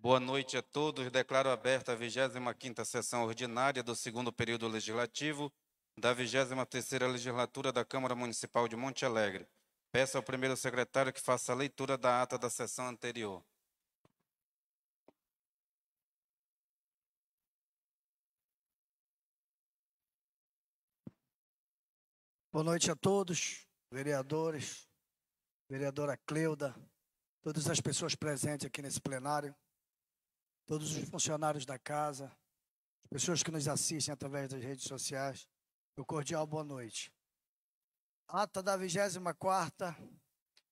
Boa noite a todos. Declaro aberta a 25ª sessão ordinária do segundo período legislativo da 23ª legislatura da Câmara Municipal de Monte Alegre. Peço ao primeiro secretário que faça a leitura da ata da sessão anterior. Boa noite a todos, vereadores, vereadora Cleuda, todas as pessoas presentes aqui nesse plenário, todos os funcionários da casa, as pessoas que nos assistem através das redes sociais, meu cordial boa noite. Ata da 24ª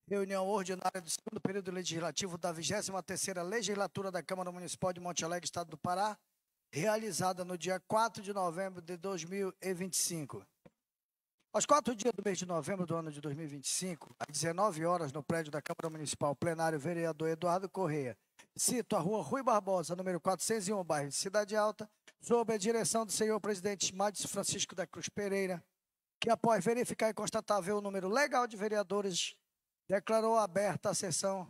reunião ordinária do segundo período legislativo da 23ª legislatura da Câmara Municipal de Monte Alegre, Estado do Pará, realizada no dia 4 de novembro de 2025. Aos 4 dias do mês de novembro do ano de 2025, às 19 horas, no prédio da Câmara Municipal, plenário vereador Eduardo Correia, cito a rua Rui Barbosa, número 401, bairro de Cidade Alta, sob a direção do senhor presidente Madison Francisco da Cruz Pereira, que após verificar e constatar ver o número legal de vereadores, declarou aberta a sessão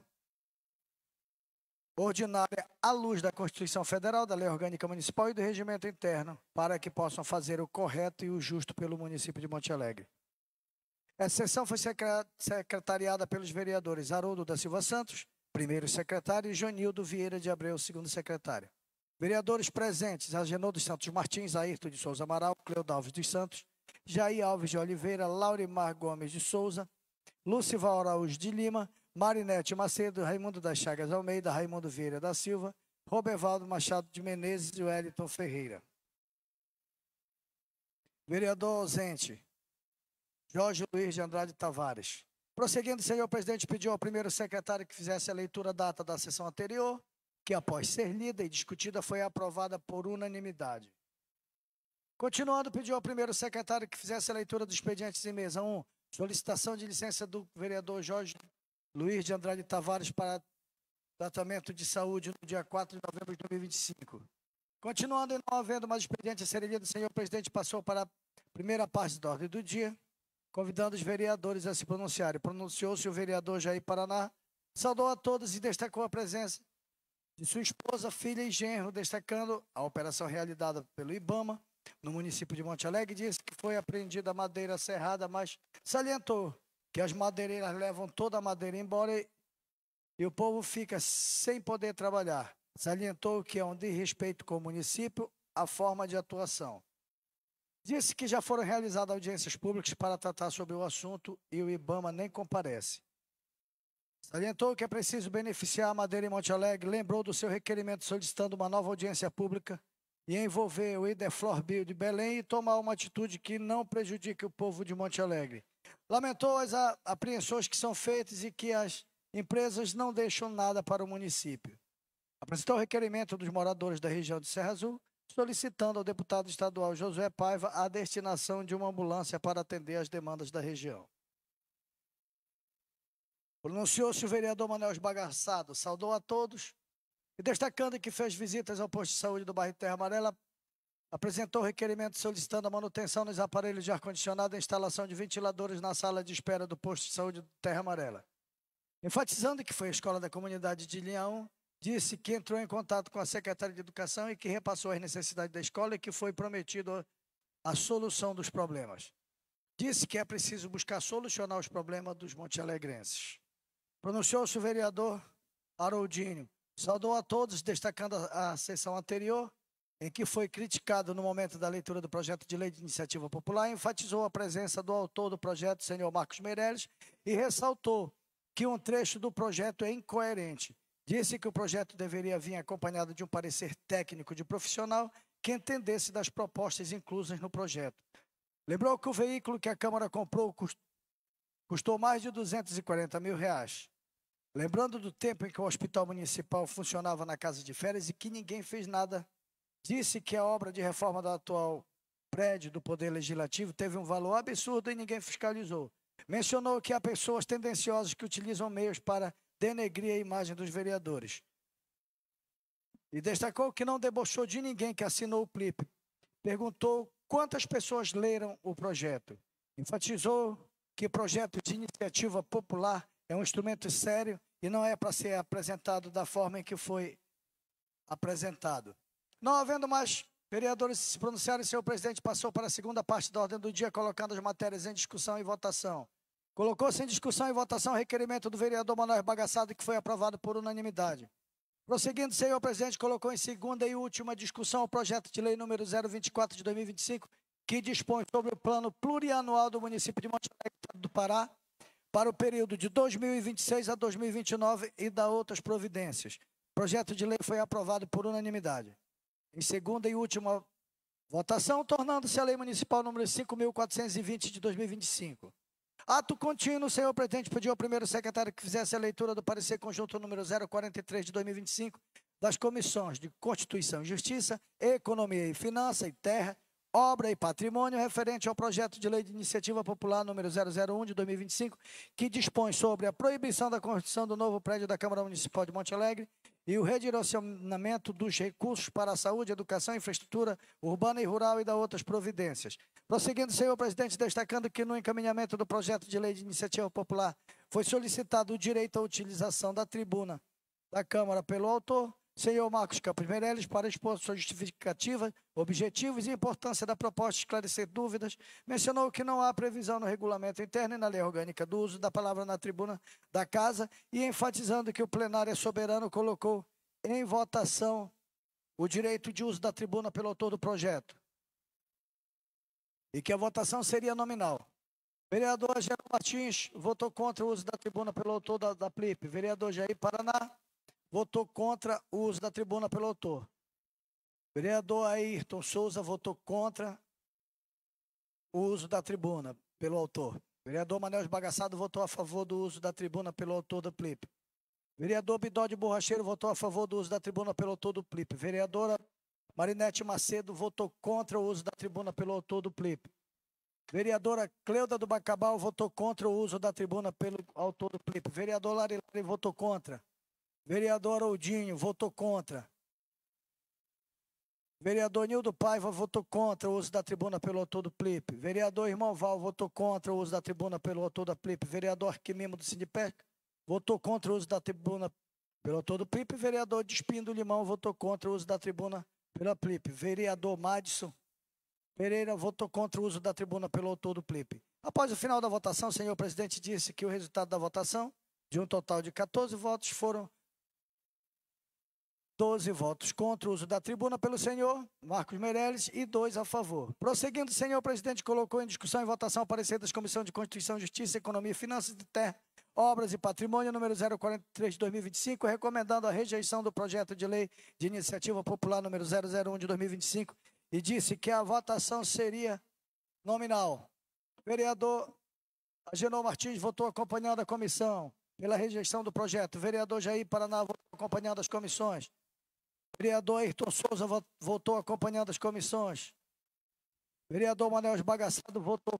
ordinária à luz da Constituição Federal, da Lei Orgânica Municipal e do Regimento Interno, para que possam fazer o correto e o justo pelo município de Monte Alegre. Essa sessão foi secretariada pelos vereadores Haroldo da Silva Santos, primeiro secretário, e Jonildo Vieira de Abreu, segundo secretário. Vereadores presentes: Agenor dos Santos Martins, Ayrton de Souza Amaral, Cleudalves dos Santos, Jair Alves de Oliveira, Laurimar Gomes de Souza, Lucival Araújo de Lima, Marinete Macedo, Raimundo das Chagas Almeida, Raimundo Vieira da Silva, Robervaldo Machado de Menezes e Wellington Ferreira. Vereador ausente, Jorge Luiz de Andrade Tavares. Prosseguindo, o senhor presidente pediu ao primeiro secretário que fizesse a leitura da ata da sessão anterior, que após ser lida e discutida foi aprovada por unanimidade. Continuando, pediu ao primeiro secretário que fizesse a leitura dos expedientes em mesa. 1. Solicitação de licença do vereador Jorge Luiz de Andrade Tavares para tratamento de saúde no dia 4 de novembro de 2025. Continuando e não havendo mais expediente a ser lido, o senhor presidente passou para a primeira parte da ordem do dia, convidando os vereadores a se pronunciarem. Pronunciou-se o vereador Jair Paraná, saudou a todos e destacou a presença de sua esposa, filha e genro, destacando a operação realizada pelo IBAMA no município de Monte Alegre. Disse que foi apreendida madeira serrada, mas salientou que as madeireiras levam toda a madeira embora e o povo fica sem poder trabalhar. Salientou que é um desrespeito com o município a forma de atuação. Disse que já foram realizadas audiências públicas para tratar sobre o assunto e o IBAMA nem comparece. Salientou que é preciso beneficiar a madeira em Monte Alegre, lembrou do seu requerimento solicitando uma nova audiência pública e envolver o Ideflor Bio de Belém e tomar uma atitude que não prejudique o povo de Monte Alegre. Lamentou as apreensões que são feitas e que as empresas não deixam nada para o município. Apresentou o requerimento dos moradores da região de Serra Azul, solicitando ao deputado estadual Josué Paiva a destinação de uma ambulância para atender as demandas da região. Pronunciou-se o vereador Manuel Esbagaçado, saudou a todos e, destacando que fez visitas ao posto de saúde do bairro Terra Amarela, apresentou o requerimento solicitando a manutenção nos aparelhos de ar-condicionado e a instalação de ventiladores na sala de espera do posto de saúde do Terra Amarela. Enfatizando que foi a escola da comunidade de Linha 1, disse que entrou em contato com a secretária de Educação e que repassou as necessidades da escola e que foi prometido a solução dos problemas. Disse que é preciso buscar solucionar os problemas dos montealegrenses. Pronunciou-se o vereador Haroldinho, saudou a todos, destacando a sessão anterior, em que foi criticado no momento da leitura do projeto de lei de iniciativa popular, enfatizou a presença do autor do projeto, senhor Marcos Meirelles, e ressaltou que um trecho do projeto é incoerente. Disse que o projeto deveria vir acompanhado de um parecer técnico de profissional que entendesse das propostas inclusas no projeto. Lembrou que o veículo que a Câmara comprou custou mais de R$240 mil. Lembrando do tempo em que o Hospital Municipal funcionava na casa de férias e que ninguém fez nada. Disse que a obra de reforma do atual prédio do Poder Legislativo teve um valor absurdo e ninguém fiscalizou. Mencionou que há pessoas tendenciosas que utilizam meios para denegrir a imagem dos vereadores. E destacou que não debochou de ninguém que assinou o PLIP. Perguntou quantas pessoas leram o projeto. Enfatizou que o projeto de iniciativa popular é um instrumento sério e não é para ser apresentado da forma em que foi apresentado. Não havendo mais vereadores se pronunciarem, senhor presidente passou para a segunda parte da ordem do dia, colocando as matérias em discussão e votação. Colocou-se em discussão e votação o requerimento do vereador Manoel Bagaçado, que foi aprovado por unanimidade. Prosseguindo, senhor presidente, colocou em segunda e última discussão o projeto de lei número 024 de 2025, que dispõe sobre o plano plurianual do município de Monte Alegre, Estado do Pará, para o período de 2026 a 2029 e da outras providências. O projeto de lei foi aprovado por unanimidade. Em segunda e última votação, tornando-se a lei municipal número 5.420 de 2025. Ato contínuo, senhor presidente, pediu ao primeiro secretário que fizesse a leitura do parecer conjunto número 043 de 2025 das comissões de Constituição e Justiça, Economia e Finança e Terra, Obra e Patrimônio, referente ao projeto de lei de iniciativa popular número 001 de 2025, que dispõe sobre a proibição da construção do novo prédio da Câmara Municipal de Monte Alegre e o redirecionamento dos recursos para a saúde, educação, infraestrutura urbana e rural e da outras providências. Prosseguindo, senhor presidente, destacando que no encaminhamento do projeto de lei de iniciativa popular foi solicitado o direito à utilização da tribuna da Câmara pelo autor, senhor Marcos Campos Meirelles, para expor sua justificativa, objetivos e importância da proposta, esclarecer dúvidas, mencionou que não há previsão no regulamento interno e na lei orgânica do uso da palavra na tribuna da Casa e enfatizando que o plenário é soberano, colocou em votação o direito de uso da tribuna pelo autor do projeto e que a votação seria nominal. Vereador Geraldo Martins votou contra o uso da tribuna pelo autor da PLIP. Vereador Jair Paraná votou contra o uso da tribuna pelo autor. Vereador Ayrton Souza votou contra o uso da tribuna pelo autor. Vereador Manoel Bagaçado votou a favor do uso da tribuna pelo autor do PLIP. Vereador Bidode Borracheiro votou a favor do uso da tribuna pelo autor do PLIP. Vereadora Marinete Macedo votou contra o uso da tribuna pelo autor do PLIP. Vereadora Cleuda do Bacabal votou contra o uso da tribuna pelo autor do PLIP. Vereador Lari votou contra. Vereador Oldinho votou contra. Vereador Nildo Paiva votou contra o uso da tribuna pelo autor do PLIP. Vereador Irmão Val votou contra o uso da tribuna pelo autor da PLIP. Vereador Arquimimo do Sindipec votou contra o uso da tribuna pelo autor do PLIP. Vereador Despindo Limão votou contra o uso da tribuna pela PLIP. Vereador Madison Pereira votou contra o uso da tribuna pelo autor do PLIP. Após o final da votação, o senhor presidente disse que o resultado da votação, de um total de 14 votos, foram 12 votos contra o uso da tribuna pelo senhor Marcos Meirelles e 2 a favor. Prosseguindo, o senhor presidente colocou em discussão e votação o parecer das comissões de Constituição, Justiça, Economia e Finanças de Terra, Obras e Patrimônio, número 043 de 2025, recomendando a rejeição do projeto de lei de iniciativa popular número 001 de 2025 e disse que a votação seria nominal. Vereador Agenor Martins votou acompanhando a comissão pela rejeição do projeto. Vereador Jair Paraná votou acompanhando as comissões. Vereador Ayrton Souza votou acompanhando as comissões. Vereador Manoel Bagaçado votou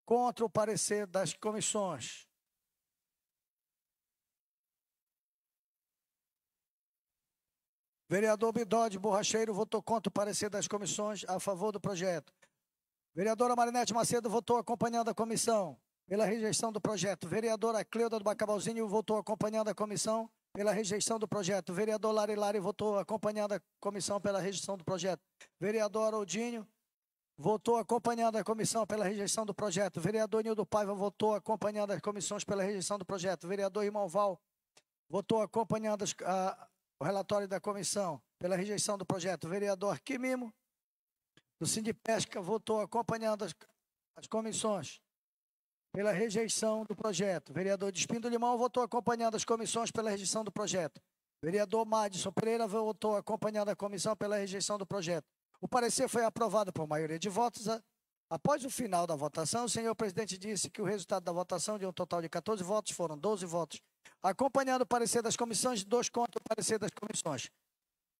contra o parecer das comissões. Vereador Bidode Borracheiro votou contra o parecer das comissões a favor do projeto. Vereadora Marinete Macedo votou acompanhando a comissão pela rejeição do projeto. Vereadora Cleuda do Bacabalzinho votou acompanhando a comissão pela rejeição do projeto. Vereador Lari votou acompanhando a comissão pela rejeição do projeto. Vereador Oldinho votou acompanhando a comissão pela rejeição do projeto. Vereador Nildo Paiva votou acompanhando as comissões pela rejeição do projeto. Vereador Irmão Val votou acompanhando o relatório da comissão pela rejeição do projeto. Vereador Arquimimo do Sindipesca votou acompanhando as comissões pela rejeição do projeto. Vereador Despindo Limão votou acompanhando as comissões pela rejeição do projeto. Vereador Madison Pereira votou acompanhando a comissão pela rejeição do projeto. O parecer foi aprovado por maioria de votos. Após o final da votação, o senhor presidente disse que o resultado da votação, de um total de 14 votos, foram 12 votos, acompanhando o parecer das comissões, 2 contra o parecer das comissões.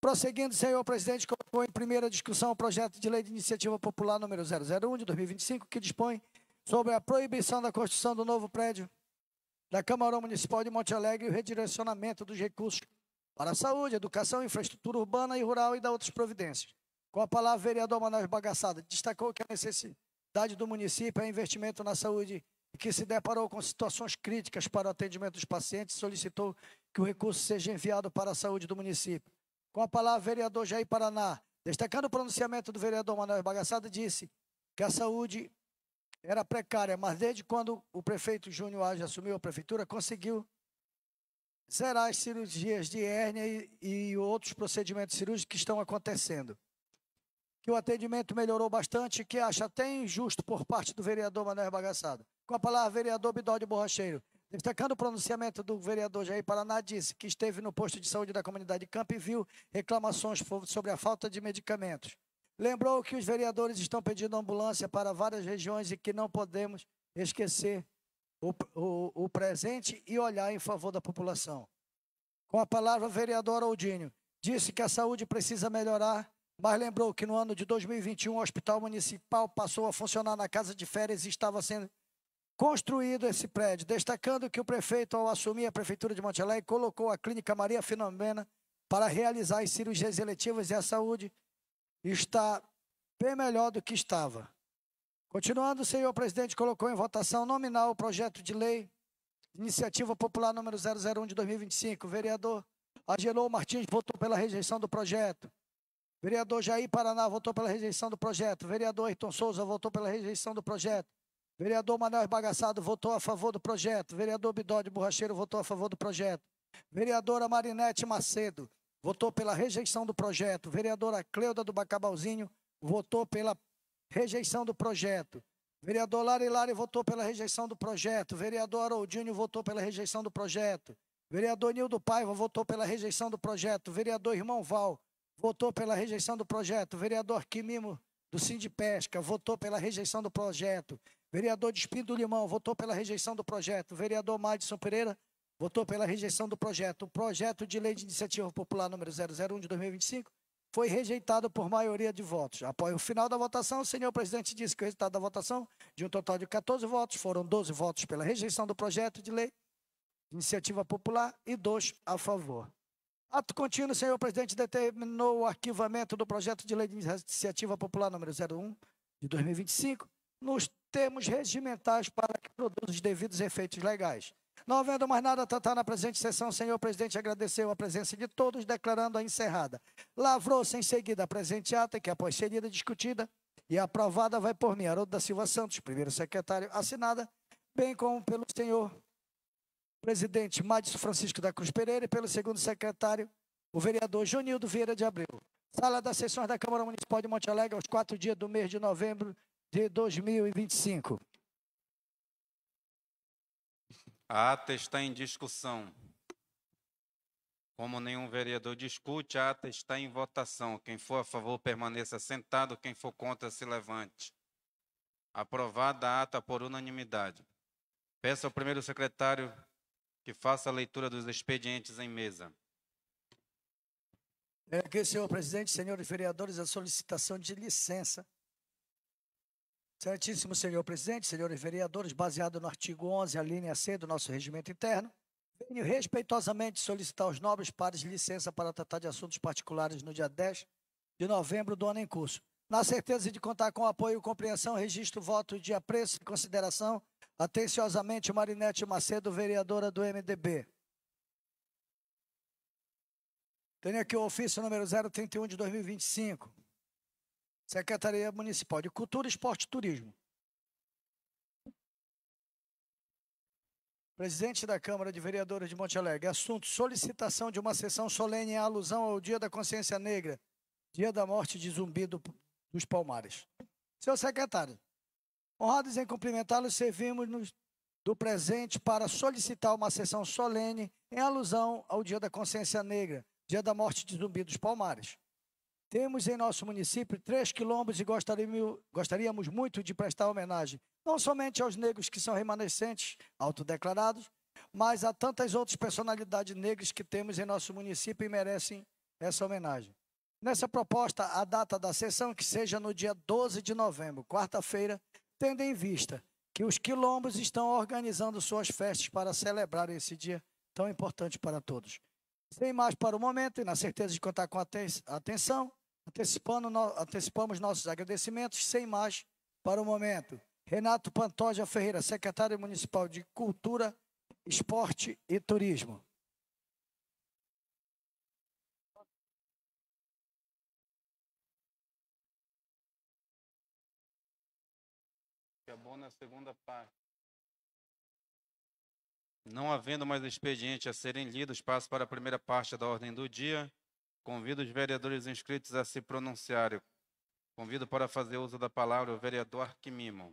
Prosseguindo, o senhor presidente colocou em primeira discussão o projeto de lei de iniciativa popular número 001 de 2025, que dispõe sobre a proibição da construção do novo prédio da Câmara Municipal de Monte Alegre e o redirecionamento dos recursos para a saúde, educação, infraestrutura urbana e rural e da outras providências. Com a palavra, o vereador Manoel Bagaçado destacou que a necessidade do município é investimento na saúde e que se deparou com situações críticas para o atendimento dos pacientes, solicitou que o recurso seja enviado para a saúde do município. Com a palavra, vereador Jair Paraná. Destacando o pronunciamento do vereador Manuel Bagaçado, disse que a saúde era precária, mas desde quando o prefeito Júnior Age assumiu a prefeitura, conseguiu zerar as cirurgias de hérnia e outros procedimentos cirúrgicos que estão acontecendo. Que o atendimento melhorou bastante, que acha até injusto por parte do vereador Manuel Bagaçado. Com a palavra, vereador Bidode Borracheiro. Destacando o pronunciamento do vereador Jair Paraná, disse que esteve no posto de saúde da comunidade de Campo e viu reclamações sobre a falta de medicamentos. Lembrou que os vereadores estão pedindo ambulância para várias regiões e que não podemos esquecer o presente e olhar em favor da população. Com a palavra, o vereador Aldinho disse que a saúde precisa melhorar, mas lembrou que no ano de 2021 o Hospital Municipal passou a funcionar na casa de férias e estava sendo construído esse prédio, destacando que o prefeito, ao assumir a prefeitura de Monte Alegre, colocou a clínica Maria Filomena para realizar as cirurgias eletivas e a saúde está bem melhor do que estava. Continuando, o senhor presidente colocou em votação nominal o projeto de lei, iniciativa popular número 001 de 2025. O vereador Agelou Martins votou pela rejeição do projeto. Vereador Jair Paraná votou pela rejeição do projeto. Vereador Ayrton Souza votou pela rejeição do projeto. Vereador Manuel Bagaçado votou a favor do projeto. Vereador Bidode Borracheiro votou a favor do projeto. Vereadora Marinete Macedo votou pela rejeição do projeto. Vereadora Cleuda do Bacabalzinho votou pela rejeição do projeto. Vereador Lari votou pela rejeição do projeto. Vereador Haroldinho votou pela rejeição do projeto. Vereador Nildo Paiva votou pela rejeição do projeto. Vereador Irmão Val votou pela rejeição do projeto. Vereador Quimimo do Sindipesca votou pela rejeição do projeto. Vereador de Espírito do Limão votou pela rejeição do projeto. Vereador Madison Pereira votou pela rejeição do projeto. O projeto de lei de iniciativa popular número 001 de 2025 foi rejeitado por maioria de votos. Após o final da votação, o senhor presidente disse que o resultado da votação, de um total de 14 votos, foram 12 votos pela rejeição do projeto de lei de iniciativa popular e 2 a favor. Ato contínuo, o senhor presidente determinou o arquivamento do projeto de lei de iniciativa popular número 01 de 2025 nos termos regimentais para que produza os devidos efeitos legais. Não havendo mais nada a tratar na presente sessão, o senhor presidente agradeceu a presença de todos, declarando-a encerrada. Lavrou-se em seguida a presente ata, que após ser lida, discutida e aprovada, vai por mim, Haroldo da Silva Santos, primeiro secretário, assinada, bem como pelo senhor presidente Madison Francisco da Cruz Pereira e pelo segundo secretário, o vereador Jonildo Vieira de Abreu. Sala das sessões da Câmara Municipal de Monte Alegre, aos 4 dias do mês de novembro de 2025. A ata está em discussão. Como nenhum vereador discute, a ata está em votação. Quem for a favor, permaneça sentado. Quem for contra, se levante. Aprovada a ata por unanimidade. Peço ao primeiro secretário que faça a leitura dos expedientes em mesa. É aqui, senhor presidente, senhores vereadores, a solicitação de licença. Certíssimo senhor presidente, senhores vereadores, baseado no artigo 11, a linha C do nosso regimento interno, venho respeitosamente solicitar aos nobres pares licença para tratar de assuntos particulares no dia 10 de novembro do ano em curso. Na certeza de contar com apoio e compreensão, registro o voto de apreço e consideração, atenciosamente, Marinete Macedo, vereadora do MDB. Tenho aqui o ofício número 031 de 2025. Secretaria Municipal de Cultura, Esporte e Turismo. Presidente da Câmara de Vereadores de Monte Alegre. Assunto: solicitação de uma sessão solene em alusão ao Dia da Consciência Negra, dia da morte de Zumbi dos Palmares. Senhor secretário, honrados em cumprimentá-lo, servimos-nos do presente para solicitar uma sessão solene em alusão ao Dia da Consciência Negra, dia da morte de Zumbi dos Palmares. Temos em nosso município 3 quilombos e gostaríamos muito de prestar homenagem, não somente aos negros que são remanescentes, autodeclarados, mas a tantas outras personalidades negras que temos em nosso município e merecem essa homenagem. Nessa proposta, a data da sessão que seja no dia 12 de novembro, quarta-feira, tendo em vista que os quilombos estão organizando suas festas para celebrar esse dia tão importante para todos. Sem mais para o momento, e na certeza de contar com a atenção, antecipamos nossos agradecimentos. Sem mais para o momento, Renato Pantoja Ferreira, secretário municipal de Cultura, Esporte e Turismo. Que é bom na segunda parte. Não havendo mais expediente a serem lidos, passo para a primeira parte da ordem do dia. Convido os vereadores inscritos a se pronunciarem. Convido para fazer uso da palavra o vereador Arquimimo.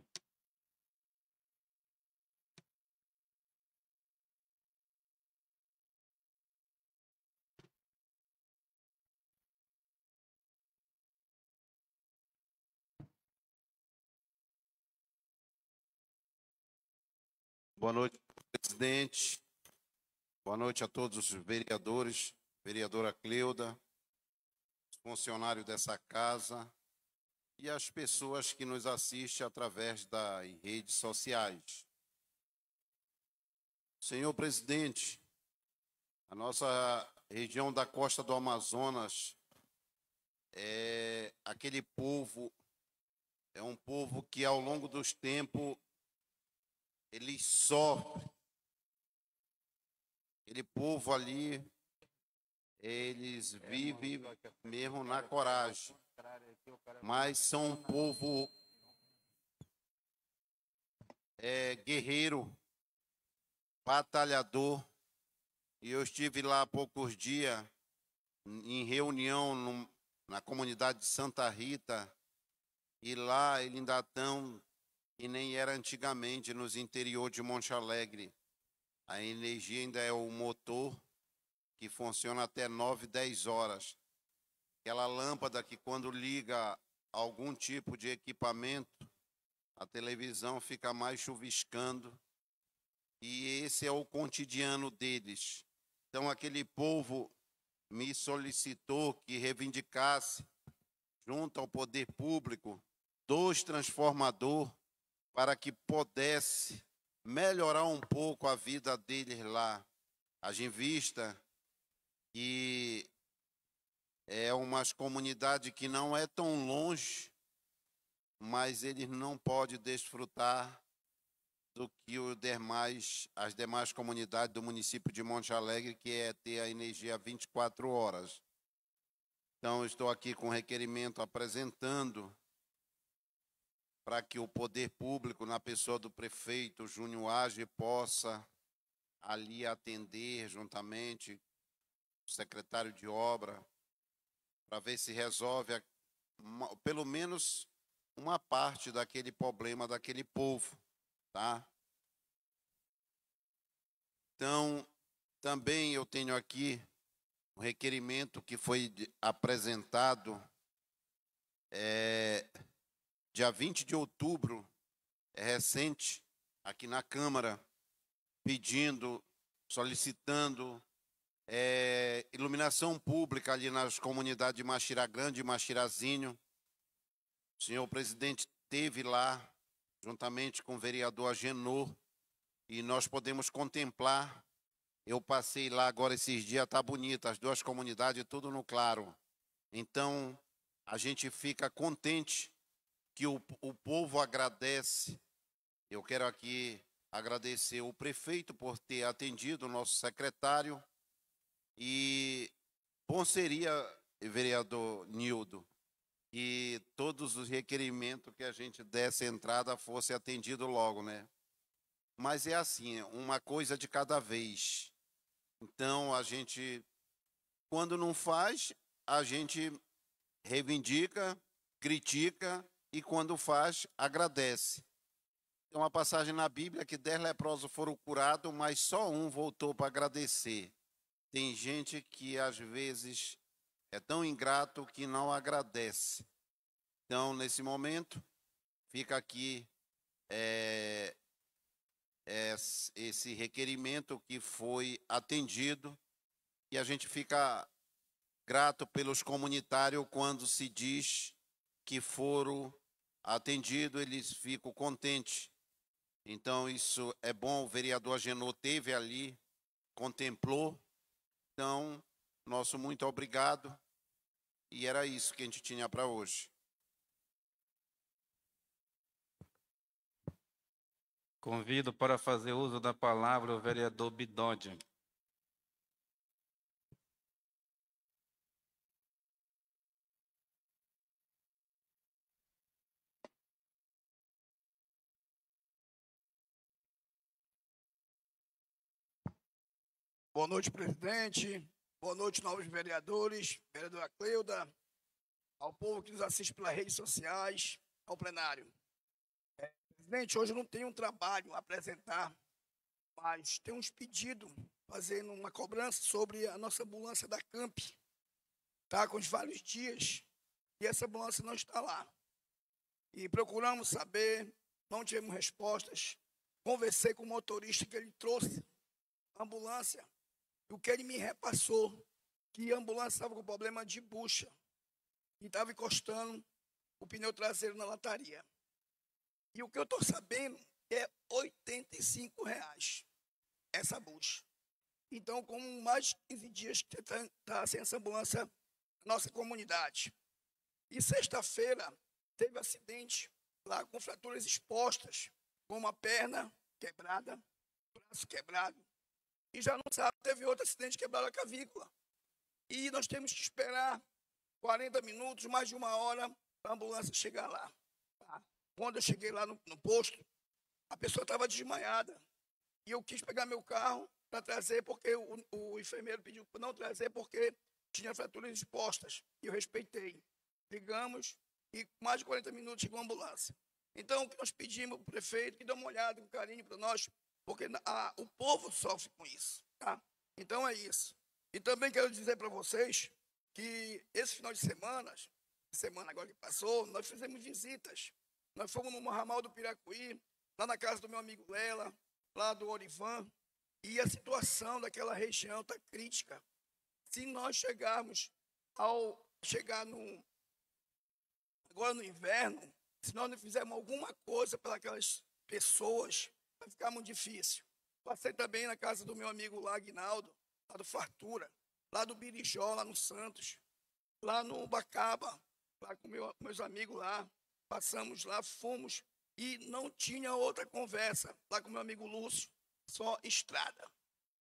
Boa noite, presidente. Boa noite a todos os vereadores, vereadora Cleuda, funcionários dessa casa e as pessoas que nos assistem através das redes sociais. Senhor presidente, a nossa região da costa do Amazonas aquele povo, é um povo que ao longo dos tempos ele sofre. Aquele povo ali, eles vivem mesmo na coragem, mas são um povo guerreiro, batalhador. E eu estive lá há poucos dias em reunião na comunidade de Santa Rita, e lá eles ainda estão que nem era antigamente nos interior de Monte Alegre. A energia ainda é o motor que funciona até 9, 10 horas. Aquela lâmpada que quando liga algum tipo de equipamento, a televisão fica mais chuviscando. E esse é o cotidiano deles. Então aquele povo me solicitou que reivindicasse, junto ao poder público, 2 transformadores para que pudesse melhorar um pouco a vida deles lá. Haja em vista que é uma comunidade que não é tão longe, mas eles não podem desfrutar do que as demais comunidades do município de Monte Alegre, que é ter a energia 24 horas. Então, estou aqui com requerimento apresentando para que o poder público, na pessoa do prefeito Júnior Age, possa ali atender juntamente o secretário de obra, para ver se resolve pelo menos uma parte daquele problema daquele povo, tá? Então, também eu tenho aqui um requerimento que foi apresentado dia 20 de outubro, recente, aqui na Câmara, solicitando iluminação pública ali nas comunidades de Machira Grande e Machirazinho. O senhor presidente esteve lá, juntamente com o vereador Agenor, e nós podemos contemplar. Eu passei lá agora esses dias, está bonito, as 2 comunidades, tudo no claro. Então, a gente fica contente que o povo agradece. Eu quero aqui agradecer o prefeito por ter atendido o nosso secretário. E bom seria, vereador Nildo, que todos os requerimentos que a gente desse entrada fosse atendido logo, né? Mas é assim, uma coisa de cada vez. Então, a gente, quando não faz, a gente reivindica, critica, e quando faz, agradece. Tem uma passagem na Bíblia que 10 leprosos foram curados, mas só um voltou para agradecer. Tem gente que, às vezes, é tão ingrato que não agradece. Então, nesse momento, fica aqui esse requerimento que foi atendido, e a gente fica grato pelos comunitários quando se diz que foram atendidos, eles ficam contentes. Então, isso é bom, o vereador Agenor teve ali, contemplou. Então, nosso muito obrigado, e era isso que a gente tinha para hoje. Convido para fazer uso da palavra o vereador Bidode. Boa noite, presidente. Boa noite, novos vereadores, vereadora Cleuda, ao povo que nos assiste pelas redes sociais, ao plenário. Presidente, hoje eu não tenho um trabalho a apresentar, mas tem uns pedidos, fazendo uma cobrança sobre a nossa ambulância da CAMP. Está com vários dias e essa ambulância não está lá. E procuramos saber, não tivemos respostas. Conversei com o motorista que ele trouxe a ambulância. E o que ele me repassou, que a ambulância estava com problema de bucha e estava encostando o pneu traseiro na lataria. E o que eu estou sabendo é R$85 essa bucha. Então, com mais de 15 dias que está sem essa ambulância na nossa comunidade. E sexta-feira teve acidente lá com fraturas expostas, com uma perna quebrada, braço quebrado. E já não sabe, teve outro acidente quebrado a clavícula. E nós temos que esperar 40 minutos, mais de uma hora, para a ambulância chegar lá. Quando eu cheguei lá no posto, a pessoa estava desmaiada. E eu quis pegar meu carro para trazer, porque o enfermeiro pediu para não trazer, porque tinha fraturas expostas. E eu respeitei. Ligamos e mais de 40 minutos chegou a ambulância. Então, o que nós pedimos para o prefeito, que dê uma olhada com carinho para nós, porque o povo sofre com isso. Tá? Então, é isso. E também quero dizer para vocês que esse final de semana agora que passou, nós fizemos visitas. Nós fomos no ramal do Piracuí, lá na casa do meu amigo Lela, lá do Orivan, e a situação daquela região está crítica. Se nós chegar agora no inverno, se nós não fizermos alguma coisa para aquelas pessoas, vai ficar muito difícil. Passei também na casa do meu amigo lá, Aguinaldo, lá do Fartura, lá do Birijó, lá no Santos, lá no Bacaba, lá com meus amigos lá. Passamos lá, fomos, e não tinha outra conversa. Lá com meu amigo Lúcio, só estrada.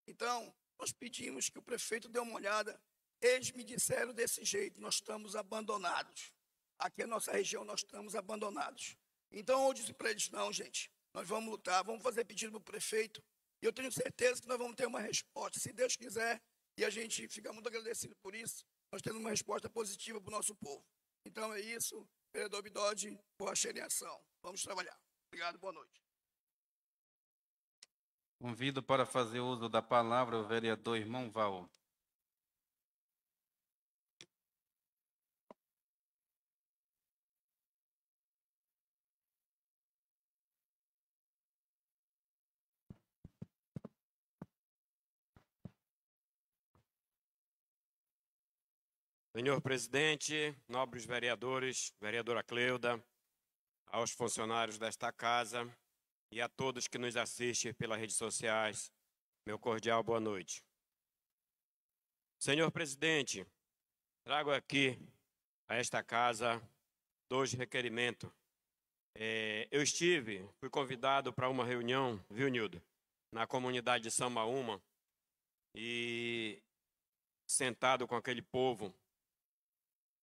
Então, nós pedimos que o prefeito dê uma olhada. Eles me disseram desse jeito, nós estamos abandonados. Aqui na nossa região, nós estamos abandonados. Então, eu disse para eles, não, gente, nós vamos lutar, vamos fazer pedido para o prefeito. E eu tenho certeza que nós vamos ter uma resposta, se Deus quiser, e a gente fica muito agradecido por isso, nós temos uma resposta positiva para o nosso povo. Então, é isso. Vereador Bidode, borracheiro em ação. Vamos trabalhar. Obrigado, boa noite. Convido para fazer uso da palavra o vereador Irmão Val. Senhor presidente, nobres vereadores, vereadora Cleuda, aos funcionários desta casa e a todos que nos assistem pelas redes sociais, meu cordial boa noite. Senhor presidente, trago aqui a esta casa 2 requerimentos. Fui convidado para uma reunião, viu, Nildo, na comunidade de Samaúma, e sentado com aquele povo,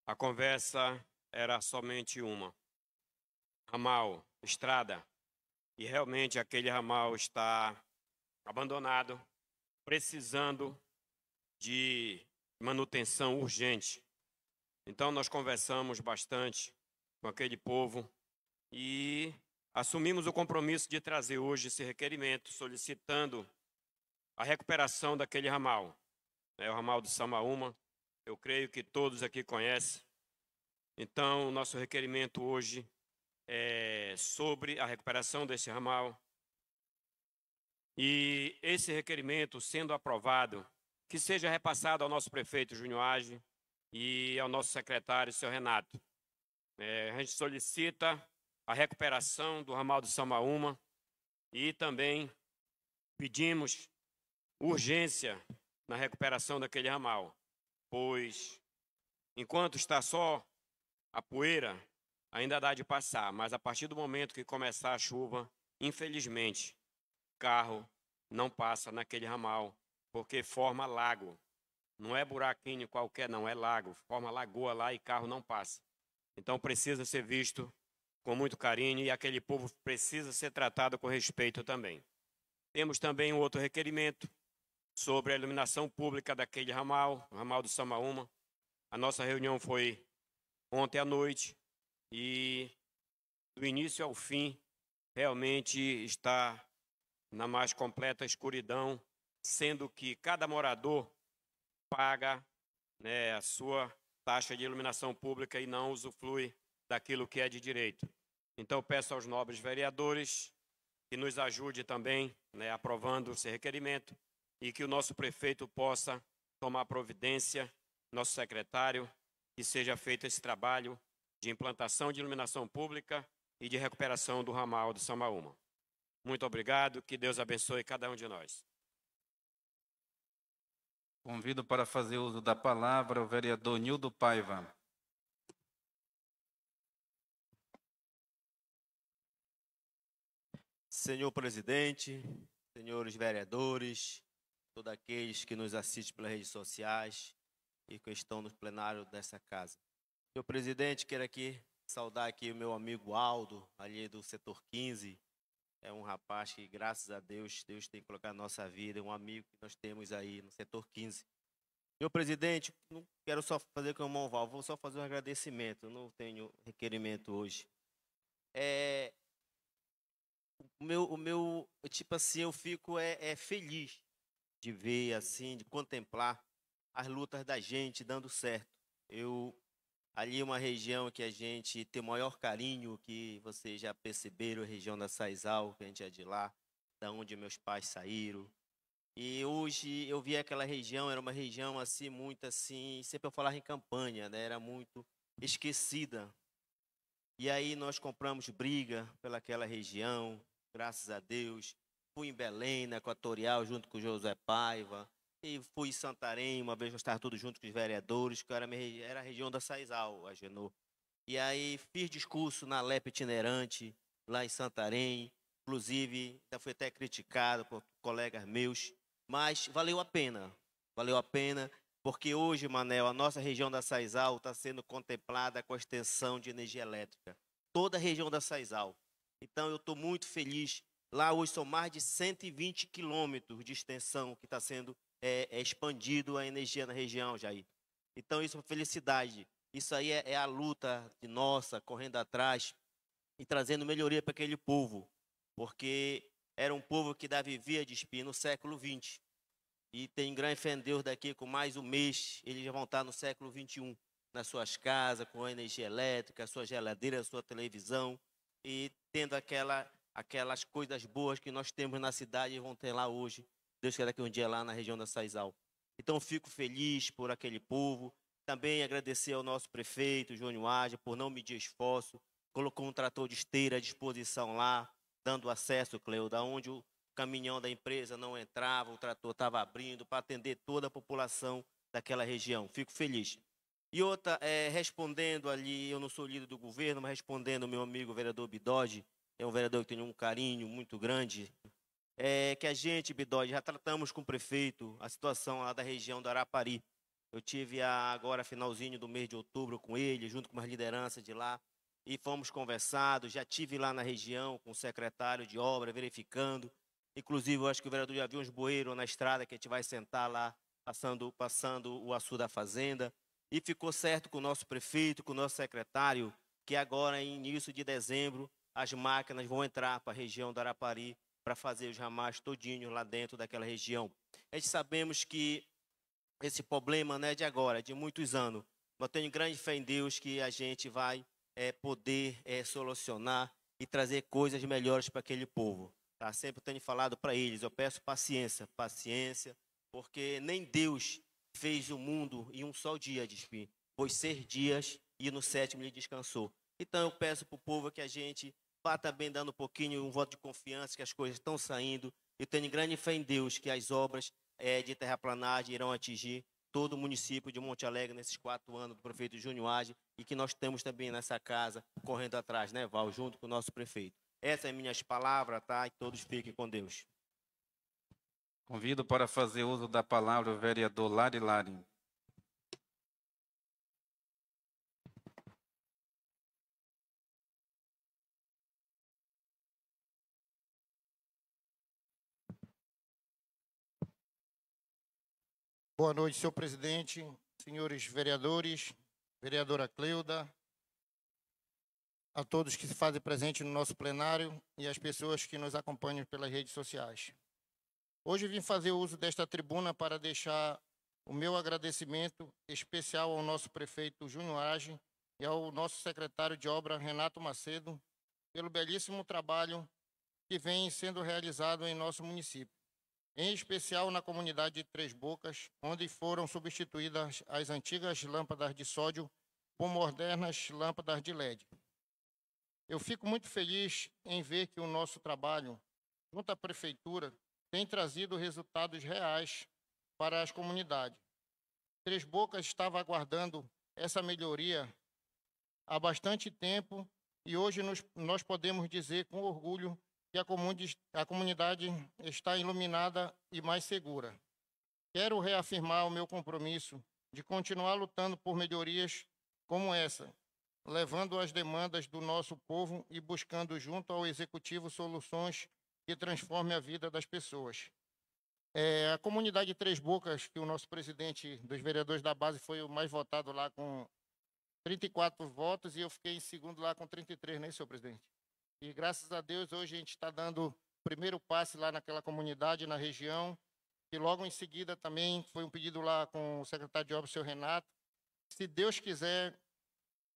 a conversa era somente uma. Ramal, estrada. E realmente aquele ramal está abandonado, precisando de manutenção urgente. Então nós conversamos bastante com aquele povo e assumimos o compromisso de trazer hoje esse requerimento, solicitando a recuperação daquele ramal. É o ramal do Samaúma. Eu creio que todos aqui conhecem. Então, o nosso requerimento hoje é sobre a recuperação desse ramal. E esse requerimento, sendo aprovado, que seja repassado ao nosso prefeito Júnior Age e ao nosso secretário, seu Renato. A gente solicita a recuperação do ramal do Samaúma e também pedimos urgência na recuperação daquele ramal, pois enquanto está só a poeira, ainda dá de passar, mas a partir do momento que começar a chuva, infelizmente, carro não passa naquele ramal, porque forma lago. Não é buraquinho qualquer, não, é lago. Forma lagoa lá e carro não passa. Então precisa ser visto com muito carinho e aquele povo precisa ser tratado com respeito também. Temos também um outro requerimento sobre a iluminação pública daquele ramal, o ramal do Samaúma. A nossa reunião foi ontem à noite e, do início ao fim, realmente está na mais completa escuridão, sendo que cada morador paga, né, a sua taxa de iluminação pública e não usufrui daquilo que é de direito. Então, peço aos nobres vereadores que nos ajude também, né, aprovando esse requerimento e que o nosso prefeito possa tomar providência, nosso secretário, que seja feito esse trabalho de implantação de iluminação pública e de recuperação do ramal do Samaúma. Muito obrigado, que Deus abençoe cada um de nós. Convido para fazer uso da palavra o vereador Nildo Paiva. Senhor presidente, senhores vereadores, todos aqueles que nos assistem pelas redes sociais e que estão no plenário dessa casa. Senhor presidente, quero aqui saudar aqui o meu amigo Aldo, ali do setor 15. É um rapaz que, graças a Deus, Deus tem colocado na nossa vida, um amigo que nós temos aí no setor 15. Senhor presidente, não quero só fazer com o irmão Val, vou só fazer um agradecimento, eu não tenho requerimento hoje. Tipo assim, eu fico feliz de ver, assim, de contemplar as lutas da gente dando certo. Ali é uma região que a gente tem o maior carinho, que vocês já perceberam, a região da Saizal, que a gente é de lá, da onde meus pais saíram. E hoje eu vi aquela região, era uma região assim, muito assim, sempre eu falava em campanha, né? Era muito esquecida. E aí nós compramos briga pelaquela região, graças a Deus. Fui em Belém, na Equatorial, junto com o José Paiva. E fui em Santarém, uma vez nós estávamos todos juntos com os vereadores, que era a região da Saizal, a Genô. E aí fiz discurso na LEP itinerante, lá em Santarém. Inclusive, já fui até criticado por colegas meus. Mas valeu a pena, porque hoje, Manel, a nossa região da Saizal está sendo contemplada com a extensão de energia elétrica. Toda a região da Saizal. Então, eu estou muito feliz. Lá hoje são mais de 120 quilômetros de extensão que está sendo expandido a energia na região, Jair. Então, isso é uma felicidade. Isso aí é a luta de nossa, correndo atrás e trazendo melhoria para aquele povo. Porque era um povo que vivia de espinho no século XX. E tem grande fé em Deus daqui, com mais um mês, eles já vão estar no século XXI, nas suas casas, com energia elétrica, sua geladeira, sua televisão, e tendo aquelas coisas boas que nós temos na cidade e vão ter lá hoje, Deus quer daqui um dia lá na região da Saizal. Então, fico feliz por aquele povo. Também agradecer ao nosso prefeito, Júnior Age, por não medir esforço, colocou um trator de esteira à disposição lá, dando acesso, Cleuda, onde o caminhão da empresa não entrava, o trator estava abrindo para atender toda a população daquela região. Fico feliz. E outra, respondendo ali, eu não sou líder do governo, mas respondendo ao meu amigo vereador Bidode, é um vereador que tem um carinho muito grande, que a gente, Bidode, já tratamos com o prefeito a situação lá da região do Arapari. Eu tive agora, finalzinho do mês de outubro, com ele, junto com as lideranças de lá, e fomos conversados. Já tive lá na região com o secretário de obra, verificando. Inclusive, eu acho que o vereador já viu uns bueiros na estrada, que a gente vai sentar lá, passando o açude da fazenda. E ficou certo com o nosso prefeito, com o nosso secretário, que agora, em início de dezembro, as máquinas vão entrar para a região do Arapari para fazer os ramais todinhos lá dentro daquela região. A gente sabemos que esse problema não é de agora, é de muitos anos. Mas tenho grande fé em Deus que a gente vai poder solucionar e trazer coisas melhores para aquele povo. Tá? Sempre tenho falado para eles, eu peço paciência, porque nem Deus fez o mundo em um só dia, foi 6 dias e no 7º ele descansou. Então eu peço para o povo que a gente vá também dando um pouquinho, um voto de confiança, que as coisas estão saindo. Eu tenho grande fé em Deus que as obras de terraplanagem irão atingir todo o município de Monte Alegre nesses 4 anos do prefeito Júnior Age, e que nós temos também nessa casa, correndo atrás, né, Val, junto com o nosso prefeito. Essas são minhas palavras, tá? E todos fiquem com Deus. Convido para fazer uso da palavra o vereador Lari Lari. Boa noite, senhor presidente, senhores vereadores, vereadora Cleuda, a todos que se fazem presente no nosso plenário e as pessoas que nos acompanham pelas redes sociais. Hoje vim fazer uso desta tribuna para deixar o meu agradecimento especial ao nosso prefeito Júnior Age e ao nosso secretário de obra, Renato Macedo, pelo belíssimo trabalho que vem sendo realizado em nosso município, em especial na comunidade de Três Bocas, onde foram substituídas as antigas lâmpadas de sódio por modernas lâmpadas de LED. Eu fico muito feliz em ver que o nosso trabalho, junto à prefeitura, tem trazido resultados reais para as comunidades. Três Bocas estava aguardando essa melhoria há bastante tempo e hoje nós podemos dizer com orgulho que a comunidade está iluminada e mais segura. Quero reafirmar o meu compromisso de continuar lutando por melhorias como essa, levando as demandas do nosso povo e buscando junto ao Executivo soluções que transformem a vida das pessoas. A comunidade de Três Bocas, que o nosso presidente dos vereadores da base foi o mais votado lá com 34 votos e eu fiquei em segundo lá com 33, né, senhor presidente? E graças a Deus hoje a gente está dando o primeiro passe lá naquela comunidade, na região, e logo em seguida também foi um pedido lá com o secretário de obras, o senhor Renato. Se Deus quiser,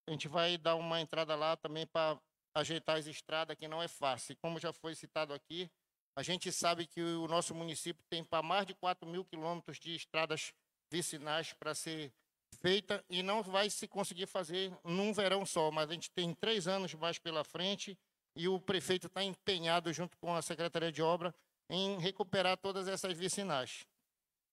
a gente vai dar uma entrada lá também para ajeitar as estradas, que não é fácil. Como já foi citado aqui, a gente sabe que o nosso município tem para mais de 4.000 quilômetros de estradas vicinais para ser feita e não vai se conseguir fazer num verão só, mas a gente tem 3 anos mais pela frente e o prefeito está empenhado, junto com a Secretaria de Obra, em recuperar todas essas vicinais.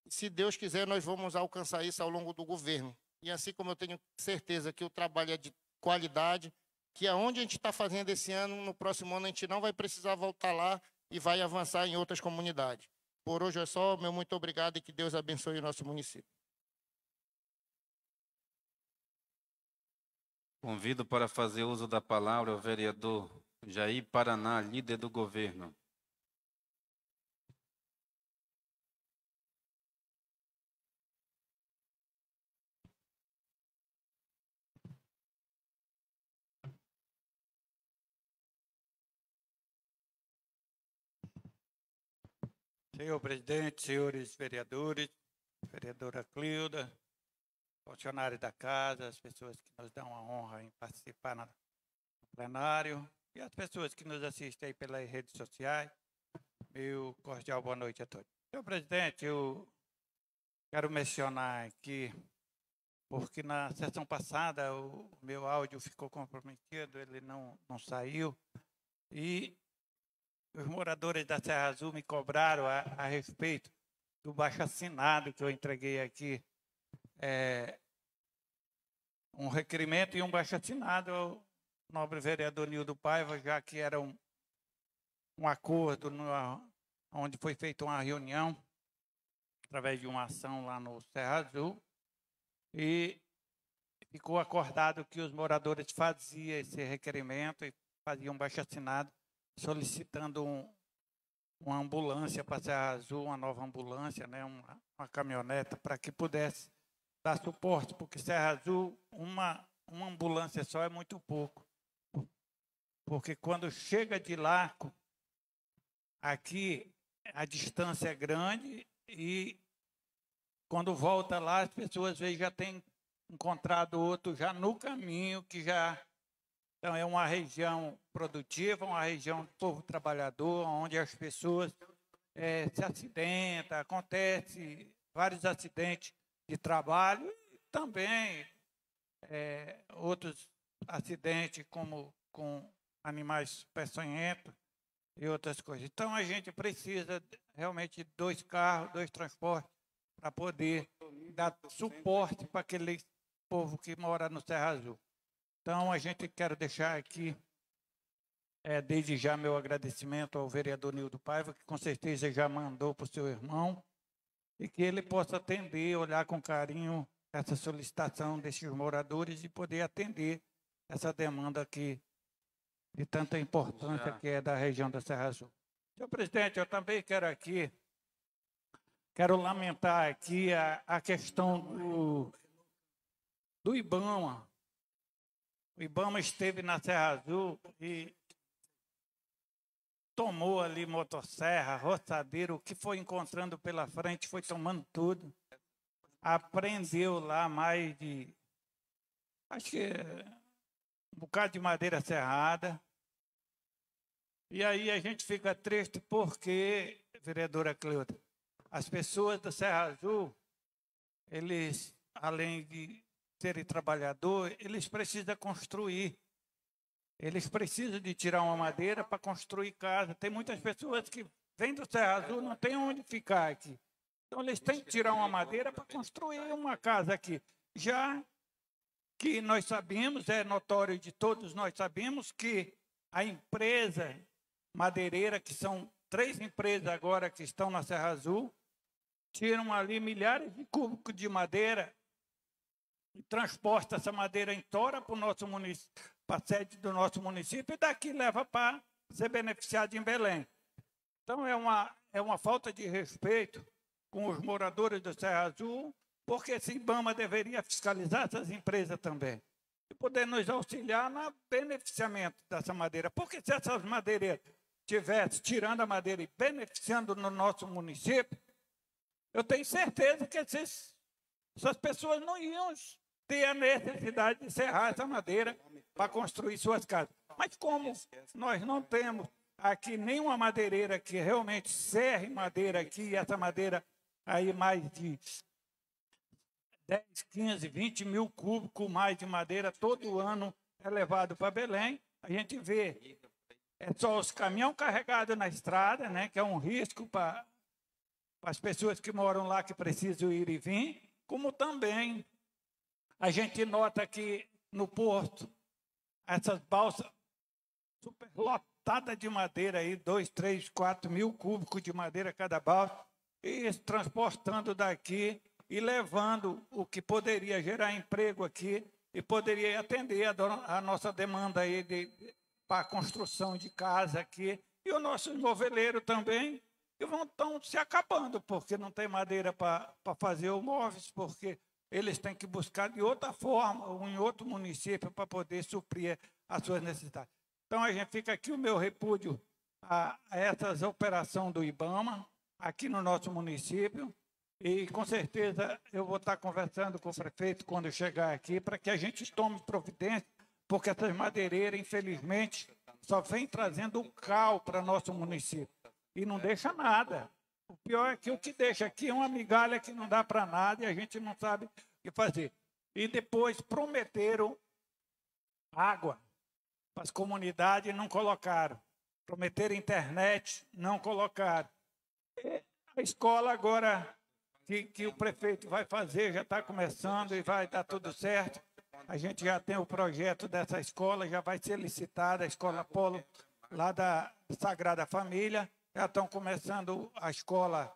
Se Deus quiser, nós vamos alcançar isso ao longo do governo. E assim como eu tenho certeza que o trabalho é de qualidade, que aonde a gente está fazendo esse ano, no próximo ano a gente não vai precisar voltar lá e vai avançar em outras comunidades. Por hoje é só, meu muito obrigado e que Deus abençoe o nosso município. Convido para fazer uso da palavra o vereador Jair Paraná, líder do governo. Senhor presidente, senhores vereadores, vereadora Cleuda, funcionários da casa, as pessoas que nos dão a honra em participar no plenário e as pessoas que nos assistem aí pelas redes sociais, meu cordial boa noite a todos. Senhor presidente, eu quero mencionar aqui, porque na sessão passada o meu áudio ficou comprometido, ele não saiu, e os moradores da Serra Azul me cobraram a respeito do baixo-assinado que eu entreguei aqui, um requerimento e um baixo-assinado ao nobre vereador Nildo Paiva, já que era um acordo onde foi feita uma reunião através de uma ação lá no Serra Azul e ficou acordado que os moradores faziam esse requerimento e faziam um baixo-assinado solicitando uma ambulância para Serra Azul, uma nova ambulância, né, uma caminhoneta, para que pudesse dar suporte, porque Serra Azul, uma ambulância só é muito pouco. Porque quando chega de lá, aqui a distância é grande e quando volta lá, as pessoas às vezes já têm encontrado outro já no caminho, que já... Então, é uma região produtiva, uma região do povo trabalhador, onde as pessoas se acidentam, acontece vários acidentes de trabalho e também outros acidentes como com animais peçonhentos e outras coisas. Então, a gente precisa realmente de 2 carros, 2 transportes para poder dar suporte para aquele povo que mora no Serra Azul. Então, a gente quer deixar aqui, desde já, meu agradecimento ao vereador Nildo Paiva, que com certeza já mandou para o seu irmão, e que ele possa atender, olhar com carinho essa solicitação desses moradores e poder atender essa demanda aqui de tanta importância que é da região da Serra Azul. Senhor presidente, eu também quero aqui quero lamentar aqui a questão do IBAMA. O IBAMA esteve na Serra Azul e tomou ali motosserra, roçadeiro, o que foi encontrando pela frente, foi tomando tudo. Apreendeu lá mais de, acho que um bocado de madeira serrada. E aí a gente fica triste porque, vereadora Cleuda, as pessoas da Serra Azul, eles, além de serem trabalhadores, eles precisam construir. Eles precisam de tirar uma madeira para construir casa. Tem muitas pessoas que vêm do Serra Azul, não tem onde ficar aqui. Então, eles têm que tirar uma madeira para construir uma casa aqui. Já que nós sabemos, é notório de todos nós sabemos, que a empresa madeireira, que são 3 empresas agora que estão na Serra Azul, tiram ali milhares de cúbicos de madeira e transporta essa madeira em tora para o nosso município, para a sede do nosso município, e daqui leva para ser beneficiado em Belém. Então, é uma falta de respeito com os moradores do Serra Azul, porque esse IBAMA deveria fiscalizar essas empresas também e poder nos auxiliar no beneficiamento dessa madeira. Porque se essas madeireiras estivessem tirando a madeira e beneficiando no nosso município, eu tenho certeza que essas pessoas não iam ter a necessidade de serrar essa madeira para construir suas casas. Mas como nós não temos aqui nenhuma madeireira que realmente serre madeira aqui, e essa madeira aí mais de 10, 15, 20 mil cúbicos mais de madeira todo ano é levado para Belém, a gente vê só os caminhões carregados na estrada, né, que é um risco para as pessoas que moram lá, que precisam ir e vir, como também a gente nota que no porto, essas balsas superlotadas de madeira, aí, 2, 3, 4 mil cúbicos de madeira cada balsa, e transportando daqui e levando o que poderia gerar emprego aqui e poderia atender a nossa demanda aí para a construção de casa aqui. E os nossos moveleiros também, que estão se acabando, porque não tem madeira para fazer os móveis, porque eles têm que buscar de outra forma, ou em outro município, para poder suprir as suas necessidades. Então, a gente fica aqui o meu repúdio a essas operações do IBAMA, aqui no nosso município, e com certeza eu vou estar conversando com o prefeito quando eu chegar aqui, para que a gente tome providência, porque essas madeireiras, infelizmente, só vem trazendo o caos para nosso município, e não deixa nada. O pior é que o que deixa aqui é uma migalha que não dá para nada e a gente não sabe o que fazer. E depois prometeram água para as comunidades e não colocaram. Prometeram internet, não colocaram. E a escola agora que o prefeito vai fazer, já está começando e vai dar tudo certo. A gente já tem o projeto dessa escola, já vai ser licitada, a Escola Polo, lá da Sagrada Família. Já estão começando a escola,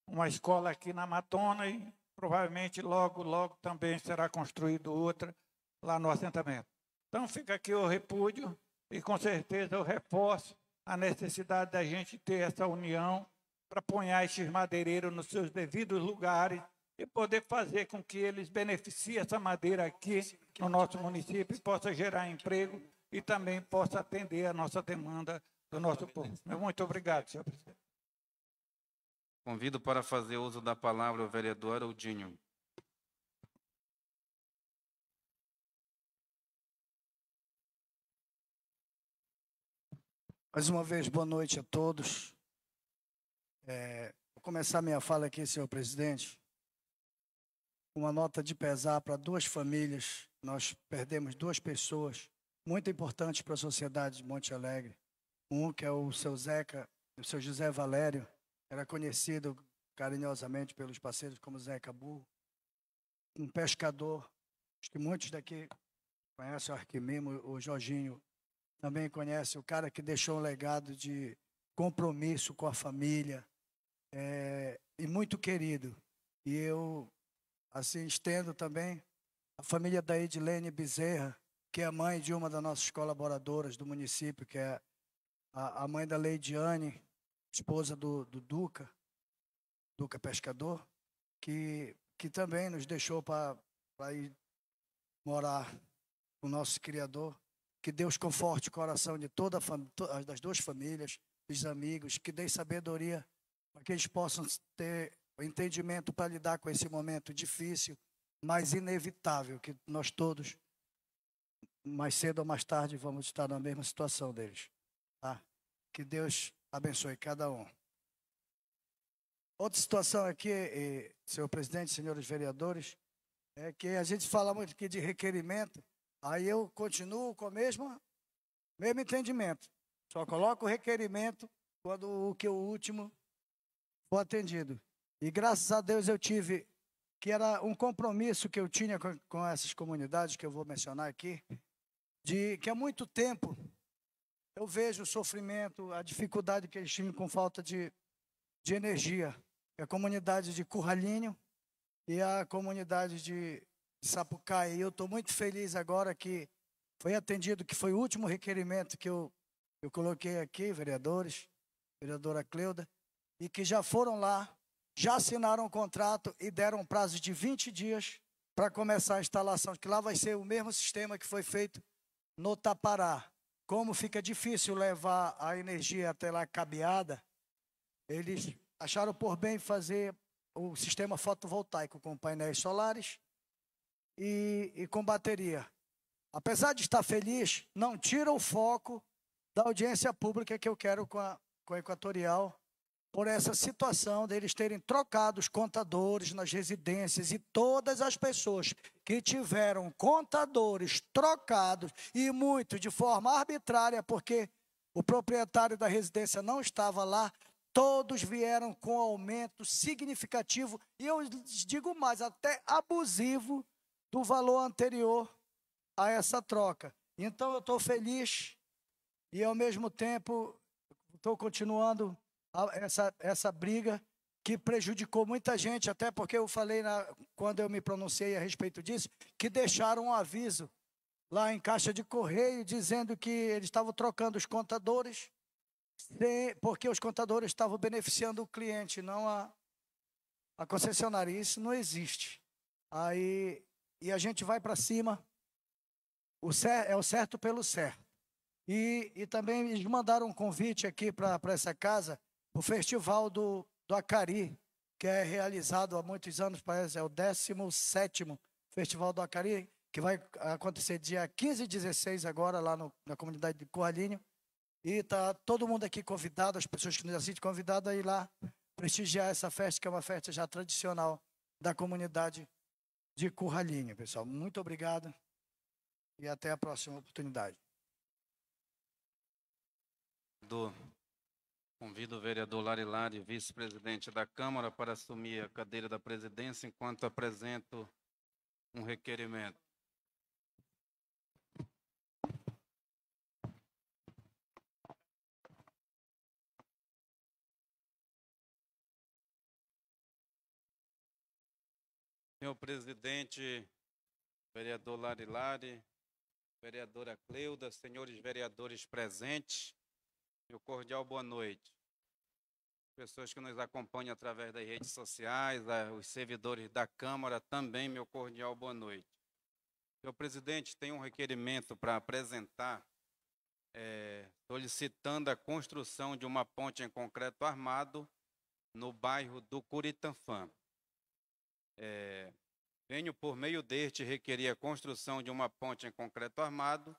uma escola aqui na Matona, e provavelmente logo, logo também será construído outra lá no assentamento. Então fica aqui o repúdio e com certeza eu reforço a necessidade da gente ter essa união para pôr esses madeireiros nos seus devidos lugares e poder fazer com que eles beneficiem essa madeira aqui no nosso município e possa gerar emprego e também possa atender a nossa demanda do nosso povo. Muito obrigado, senhor presidente. Convido para fazer uso da palavra o vereador Aldinho. Mais uma vez, boa noite a todos. Vou começar minha fala aqui, senhor presidente. Uma nota de pesar para 2 famílias. Nós perdemos 2 pessoas muito importantes para a sociedade de Monte Alegre. Um que é o seu Zeca, o seu José Valério, era conhecido carinhosamente pelos parceiros como Zeca Burro, um pescador, acho que muitos daqui conhecem o Arquimimo, o Jorginho também conhece, o cara que deixou um legado de compromisso com a família, e muito querido. E eu, assim, estendo também a família da Edilene Bezerra, que é a mãe de uma das nossas colaboradoras do município, que é a mãe da Leidiane, esposa do Duca, Duca Pescador, que também nos deixou para ir morar com o nosso Criador. Que Deus conforte o coração de das duas famílias, dos amigos, que dê sabedoria para que eles possam ter o entendimento para lidar com esse momento difícil, mas inevitável, que nós todos, mais cedo ou mais tarde, vamos estar na mesma situação deles. Tá? Que Deus abençoe cada um. Outra situação aqui, senhor presidente, senhores vereadores, é que a gente fala muito aqui de requerimento, aí eu continuo com o mesmo entendimento. Só coloco o requerimento quando o último for atendido. E graças a Deus eu tive, que era um compromisso que eu tinha com essas comunidades que eu vou mencionar aqui, de que há muito tempo eu vejo o sofrimento, a dificuldade que eles tinham com falta de energia. A comunidade de Curralinho e a comunidade de Sapucaí. E eu estou muito feliz agora que foi atendido, que foi o último requerimento que eu coloquei aqui, vereadores, vereadora Cleuda, e que já foram lá, já assinaram o contrato e deram um prazo de 20 dias para começar a instalação, que lá vai ser o mesmo sistema que foi feito no Tapará. Como fica difícil levar a energia até lá cabeada, eles acharam por bem fazer o sistema fotovoltaico com painéis solares e com bateria. Apesar de estar feliz, não tira o foco da audiência pública que eu quero com a Equatorial, por essa situação deles terem trocado os contadores nas residências, e todas as pessoas que tiveram contadores trocados, e muito de forma arbitrária, porque o proprietário da residência não estava lá, todos vieram com aumento significativo, e eu digo mais, até abusivo, do valor anterior a essa troca. Então eu estou feliz e, ao mesmo tempo, estou continuando essa briga que prejudicou muita gente, até porque eu falei, quando eu me pronunciei a respeito disso, que deixaram um aviso lá em caixa de correio dizendo que eles estavam trocando os contadores, porque os contadores estavam beneficiando o cliente, não a concessionária. Isso não existe. E a gente vai para cima, é o certo pelo certo. E também eles mandaram um convite aqui para essa casa, o Festival do Acari, que é realizado há muitos anos, parece, é o 17º Festival do Acari, que vai acontecer dia 15 e 16 agora, lá na comunidade de Curralinho. E está todo mundo aqui convidado, as pessoas que nos assistem, convidadas a ir lá prestigiar essa festa, que é uma festa já tradicional da comunidade de Curralinho, pessoal. Muito obrigado e até a próxima oportunidade. Convido o vereador Larilari, vice-presidente da Câmara, para assumir a cadeira da presidência, enquanto apresento um requerimento. Senhor presidente, vereador Larilari, vereadora Cleuda, senhores vereadores presentes, meu cordial boa noite. Pessoas que nos acompanham através das redes sociais, os servidores da Câmara, também meu cordial boa noite. Senhor presidente, tem um requerimento para apresentar, solicitando a construção de uma ponte em concreto armado no bairro do Curitanfã. Venho por meio deste requerer a construção de uma ponte em concreto armado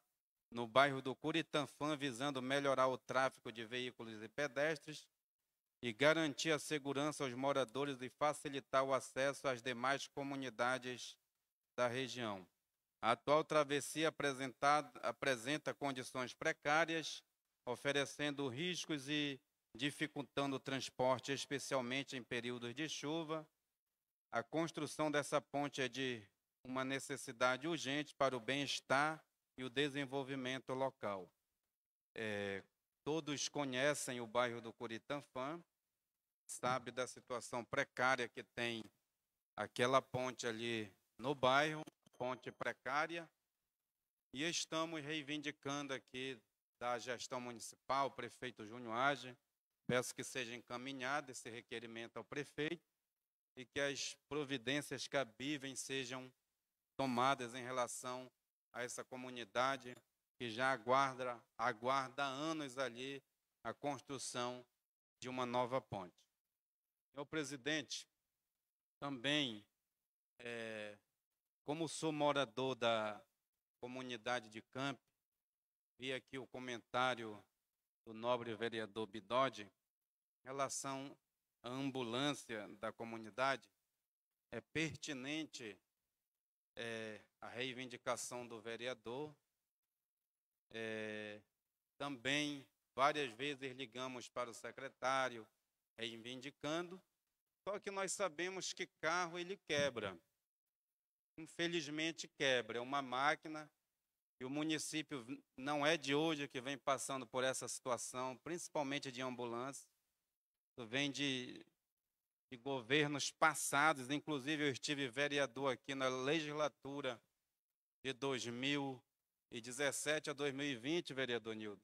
no bairro do Curitanfã, visando melhorar o tráfego de veículos e pedestres e garantir a segurança aos moradores e facilitar o acesso às demais comunidades da região. A atual travessia apresenta condições precárias, oferecendo riscos e dificultando o transporte, especialmente em períodos de chuva. A construção dessa ponte é de uma necessidade urgente para o bem-estar e o desenvolvimento local. Todos conhecem o bairro do Curitanfã, sabe da situação precária que tem aquela ponte ali no bairro, ponte precária, e estamos reivindicando aqui da gestão municipal, o prefeito Júnior Age, Peço que seja encaminhado esse requerimento ao prefeito e que as providências cabíveis sejam tomadas em relação a essa comunidade que já aguarda anos ali a construção de uma nova ponte. Senhor presidente, também, como sou morador da comunidade de Campi, vi aqui o comentário do nobre vereador Bidode em relação à ambulância da comunidade. É pertinente a reivindicação do vereador. Também, várias vezes ligamos para o secretário reivindicando, só que nós sabemos que carro ele quebra. Infelizmente quebra, é uma máquina, e o município não é de hoje que vem passando por essa situação, principalmente de ambulância. Isso vem de governos passados, inclusive eu estive vereador aqui na legislatura de 2017 a 2020, vereador Nildo.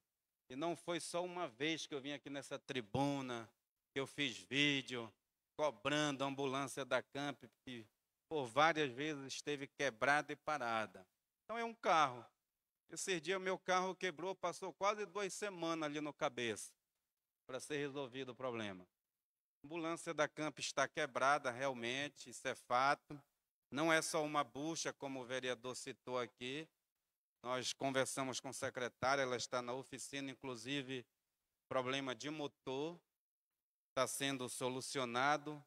E não foi só uma vez que eu vim aqui nessa tribuna, que eu fiz vídeo cobrando a ambulância da Camp, que por várias vezes esteve quebrada e parada. Então é um carro. Esse dia meu carro quebrou, passou quase 2 semanas ali no cabeça para ser resolvido o problema. A ambulância da Camp está quebrada realmente, isso é fato. Não é só uma bucha, como o vereador citou aqui. Nós conversamos com a secretária, ela está na oficina, inclusive problema de motor está sendo solucionado.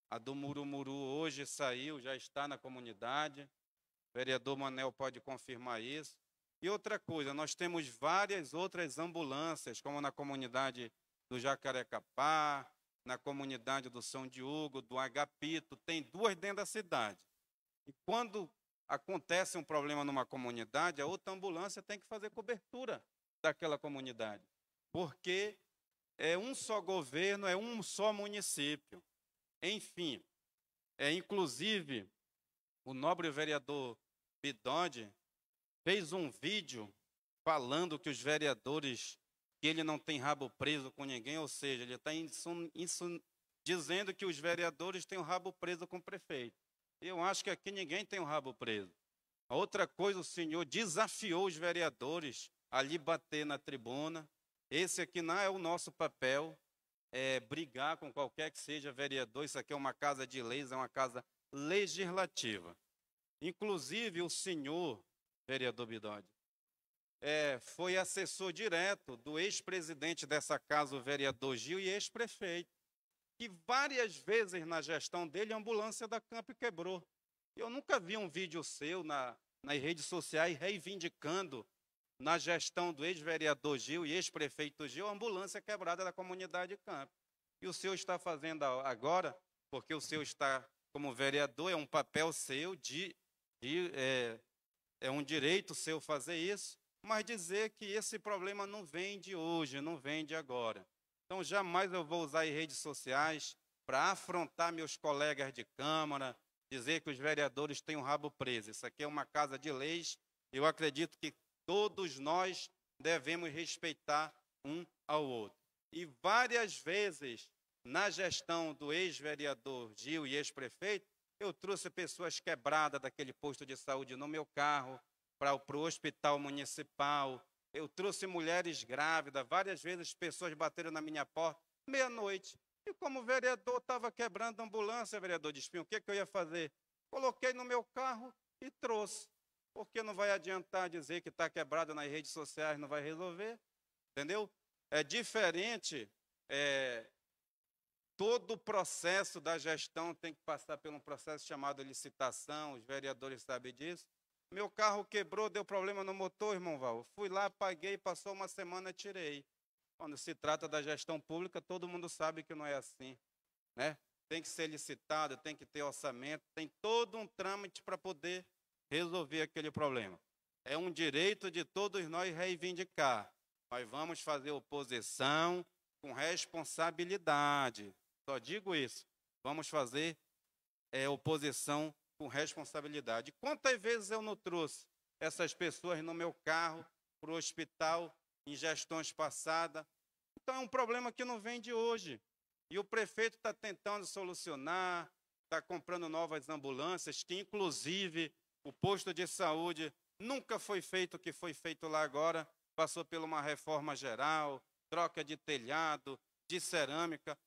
A do Murumuru hoje saiu, já está na comunidade. O vereador Manel pode confirmar isso. E outra coisa, nós temos várias outras ambulâncias, como na comunidade do Jacarecapá, na comunidade do São Diogo, do Agapito, tem 2 dentro da cidade. E quando acontece um problema numa comunidade, a outra ambulância tem que fazer cobertura daquela comunidade, porque é um só governo, é um só município. Enfim, inclusive, o nobre vereador Bidode fez um vídeo falando que os vereadores, que ele não tem rabo preso com ninguém, ou seja, ele está dizendo que os vereadores têm o rabo preso com o prefeito. Eu acho que aqui ninguém tem o rabo preso. A outra coisa, o senhor desafiou os vereadores a ali bater na tribuna. Esse aqui não é o nosso papel, brigar com qualquer que seja vereador. Isso aqui é uma casa de leis, é uma casa legislativa. Inclusive, o senhor, vereador Bidode, foi assessor direto do ex-presidente dessa casa, o vereador Gil, e ex-prefeito, que várias vezes na gestão dele a ambulância da Camp quebrou. Eu nunca vi um vídeo seu nas redes sociais reivindicando, na gestão do ex-vereador Gil e ex-prefeito Gil, a ambulância quebrada da comunidade de Camp. E o senhor está fazendo agora, porque o senhor está como vereador, é um papel seu, é um direito seu fazer isso, mas dizer que esse problema não vem de hoje, não vem de agora. Então, jamais eu vou usar as redes sociais para afrontar meus colegas de Câmara, dizer que os vereadores têm o rabo preso. Isso aqui é uma casa de leis. Eu acredito que todos nós devemos respeitar um ao outro. E várias vezes, na gestão do ex-vereador Gil e ex-prefeito, eu trouxe pessoas quebradas daquele posto de saúde no meu carro para o hospital municipal. Eu trouxe mulheres grávidas, várias vezes pessoas bateram na minha porta, meia-noite. E como o vereador estava quebrando a ambulância, vereador de Espinho, o que eu ia fazer? Coloquei no meu carro e trouxe. Porque não vai adiantar dizer que está quebrado nas redes sociais, não vai resolver. Entendeu? É diferente, todo o processo da gestão tem que passar por um processo chamado licitação, os vereadores sabem disso. Meu carro quebrou, deu problema no motor, irmão Val. Fui lá, paguei, passou uma semana, tirei. Quando se trata da gestão pública, todo mundo sabe que não é assim, né? Tem que ser licitado, tem que ter orçamento, tem todo um trâmite para poder resolver aquele problema. É um direito de todos nós reivindicar. Nós vamos fazer oposição com responsabilidade. Só digo isso. Vamos fazer oposição com responsabilidade. Quantas vezes eu não trouxe essas pessoas no meu carro para o hospital em gestões passadas? Então, é um problema que não vem de hoje. E o prefeito está tentando solucionar, está comprando novas ambulâncias, que, inclusive, o posto de saúde nunca foi feito o que foi feito lá agora, passou por uma reforma geral, troca de telhado, de cerâmica,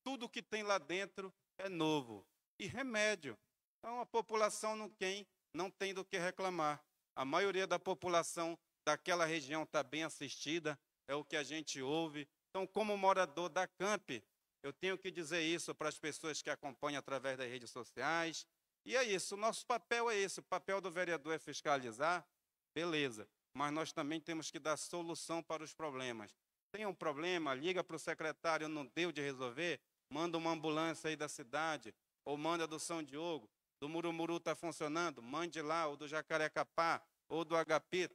tudo que tem lá dentro é novo. E remédio. Então, a população não tem do que reclamar. A maioria da população daquela região está bem assistida, é o que a gente ouve. Então, como morador da CAMP, eu tenho que dizer isso para as pessoas que acompanham através das redes sociais. E é isso, o nosso papel é esse. O papel do vereador é fiscalizar, beleza. Mas nós também temos que dar solução para os problemas. Tem um problema, liga para o secretário, não deu de resolver, manda uma ambulância aí da cidade, ou manda do São Diogo, do Murumuru está funcionando, mande lá, ou do Jacarecapá, ou do HP,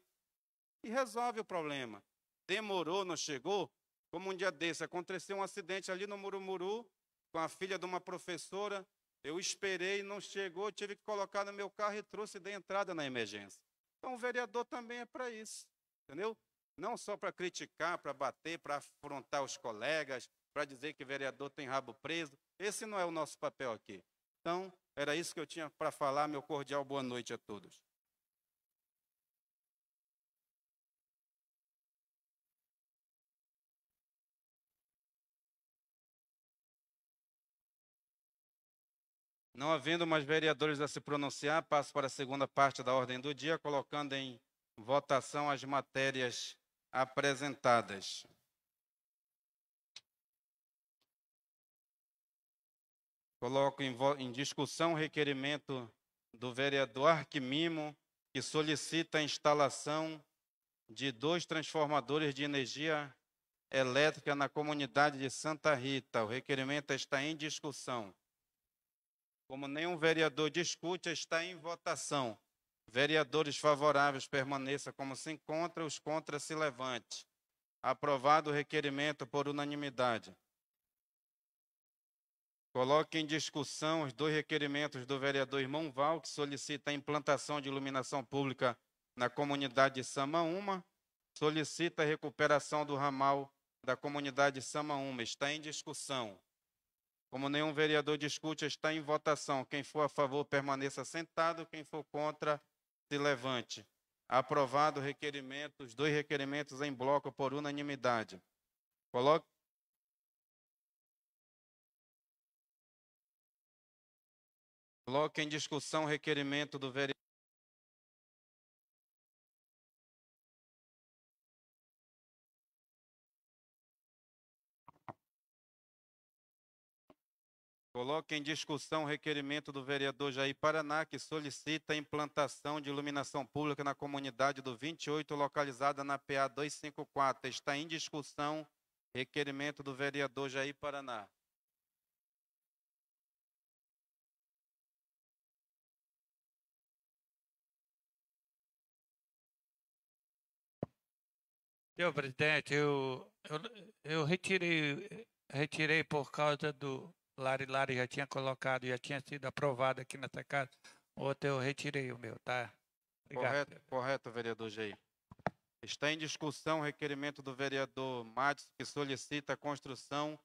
e resolve o problema. Demorou, não chegou? Como um dia desse, aconteceu um acidente ali no Murumuru, com a filha de uma professora, eu esperei, não chegou, tive que colocar no meu carro e trouxe de entrada na emergência. Então, o vereador também é para isso, entendeu? Não só para criticar, para bater, para afrontar os colegas, para dizer que o vereador tem rabo preso. Esse não é o nosso papel aqui. Então, era isso que eu tinha para falar. Meu cordial boa noite a todos. Não havendo mais vereadores a se pronunciar, passo para a segunda parte da ordem do dia, colocando em votação as matérias apresentadas. Coloco em discussão o requerimento do vereador Arquimimo, que solicita a instalação de 2 transformadores de energia elétrica na comunidade de Santa Rita. O requerimento está em discussão. Como nenhum vereador discute, está em votação. Vereadores favoráveis permaneçam como se encontra, os contra se levante. Aprovado o requerimento por unanimidade. Coloque em discussão os 2 requerimentos do vereador Irmão Val, que solicita a implantação de iluminação pública na comunidade de Samaúma, solicita a recuperação do ramal da comunidade de Samaúma. Está em discussão. Como nenhum vereador discute, está em votação. Quem for a favor, permaneça sentado. Quem for contra, se levante. Aprovado o requerimento, os 2 requerimentos em bloco por unanimidade. Coloque em discussão o requerimento do vereador. Coloque em discussão o requerimento do vereador Jair Paraná, que solicita a implantação de iluminação pública na comunidade do 28, localizada na PA 254. Está em discussão requerimento do vereador Jair Paraná. Senhor presidente, eu retirei por causa do Lari já tinha colocado, já tinha sido aprovado aqui nessa casa. Outro eu retirei o meu, tá? Obrigado. Correto, vereador Jair. Está em discussão o requerimento do vereador Matos, que solicita a construção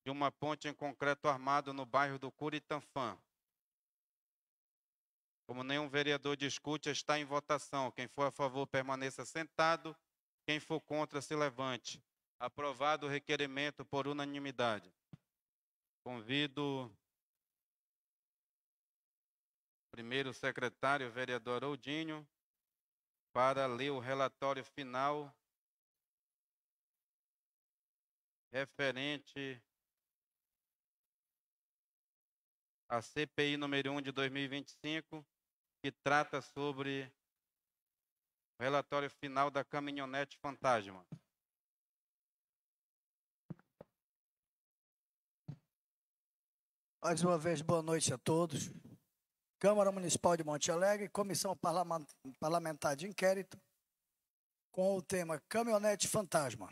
de uma ponte em concreto armado no bairro do Curitanfã. Como nenhum vereador discute, está em votação. Quem for a favor, permaneça sentado. Quem for contra, se levante. Aprovado o requerimento por unanimidade. Convido o primeiro secretário, vereador Haroldinho, para ler o relatório final referente à CPI número 1 de 2025, que trata sobre o relatório final da caminhonete fantasma. Mais uma vez, boa noite a todos. Câmara Municipal de Monte Alegre, Comissão Parlamentar de Inquérito, com o tema Caminhonete Fantasma.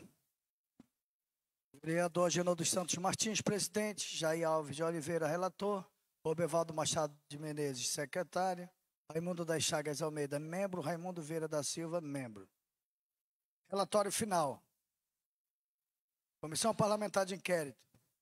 Vereador Agenor dos Santos Martins, presidente. Jair Alves de Oliveira, relator. Robervaldo Machado de Menezes, secretário. Raimundo das Chagas Almeida, membro. Raimundo Vieira da Silva, membro. Relatório final. Comissão Parlamentar de Inquérito.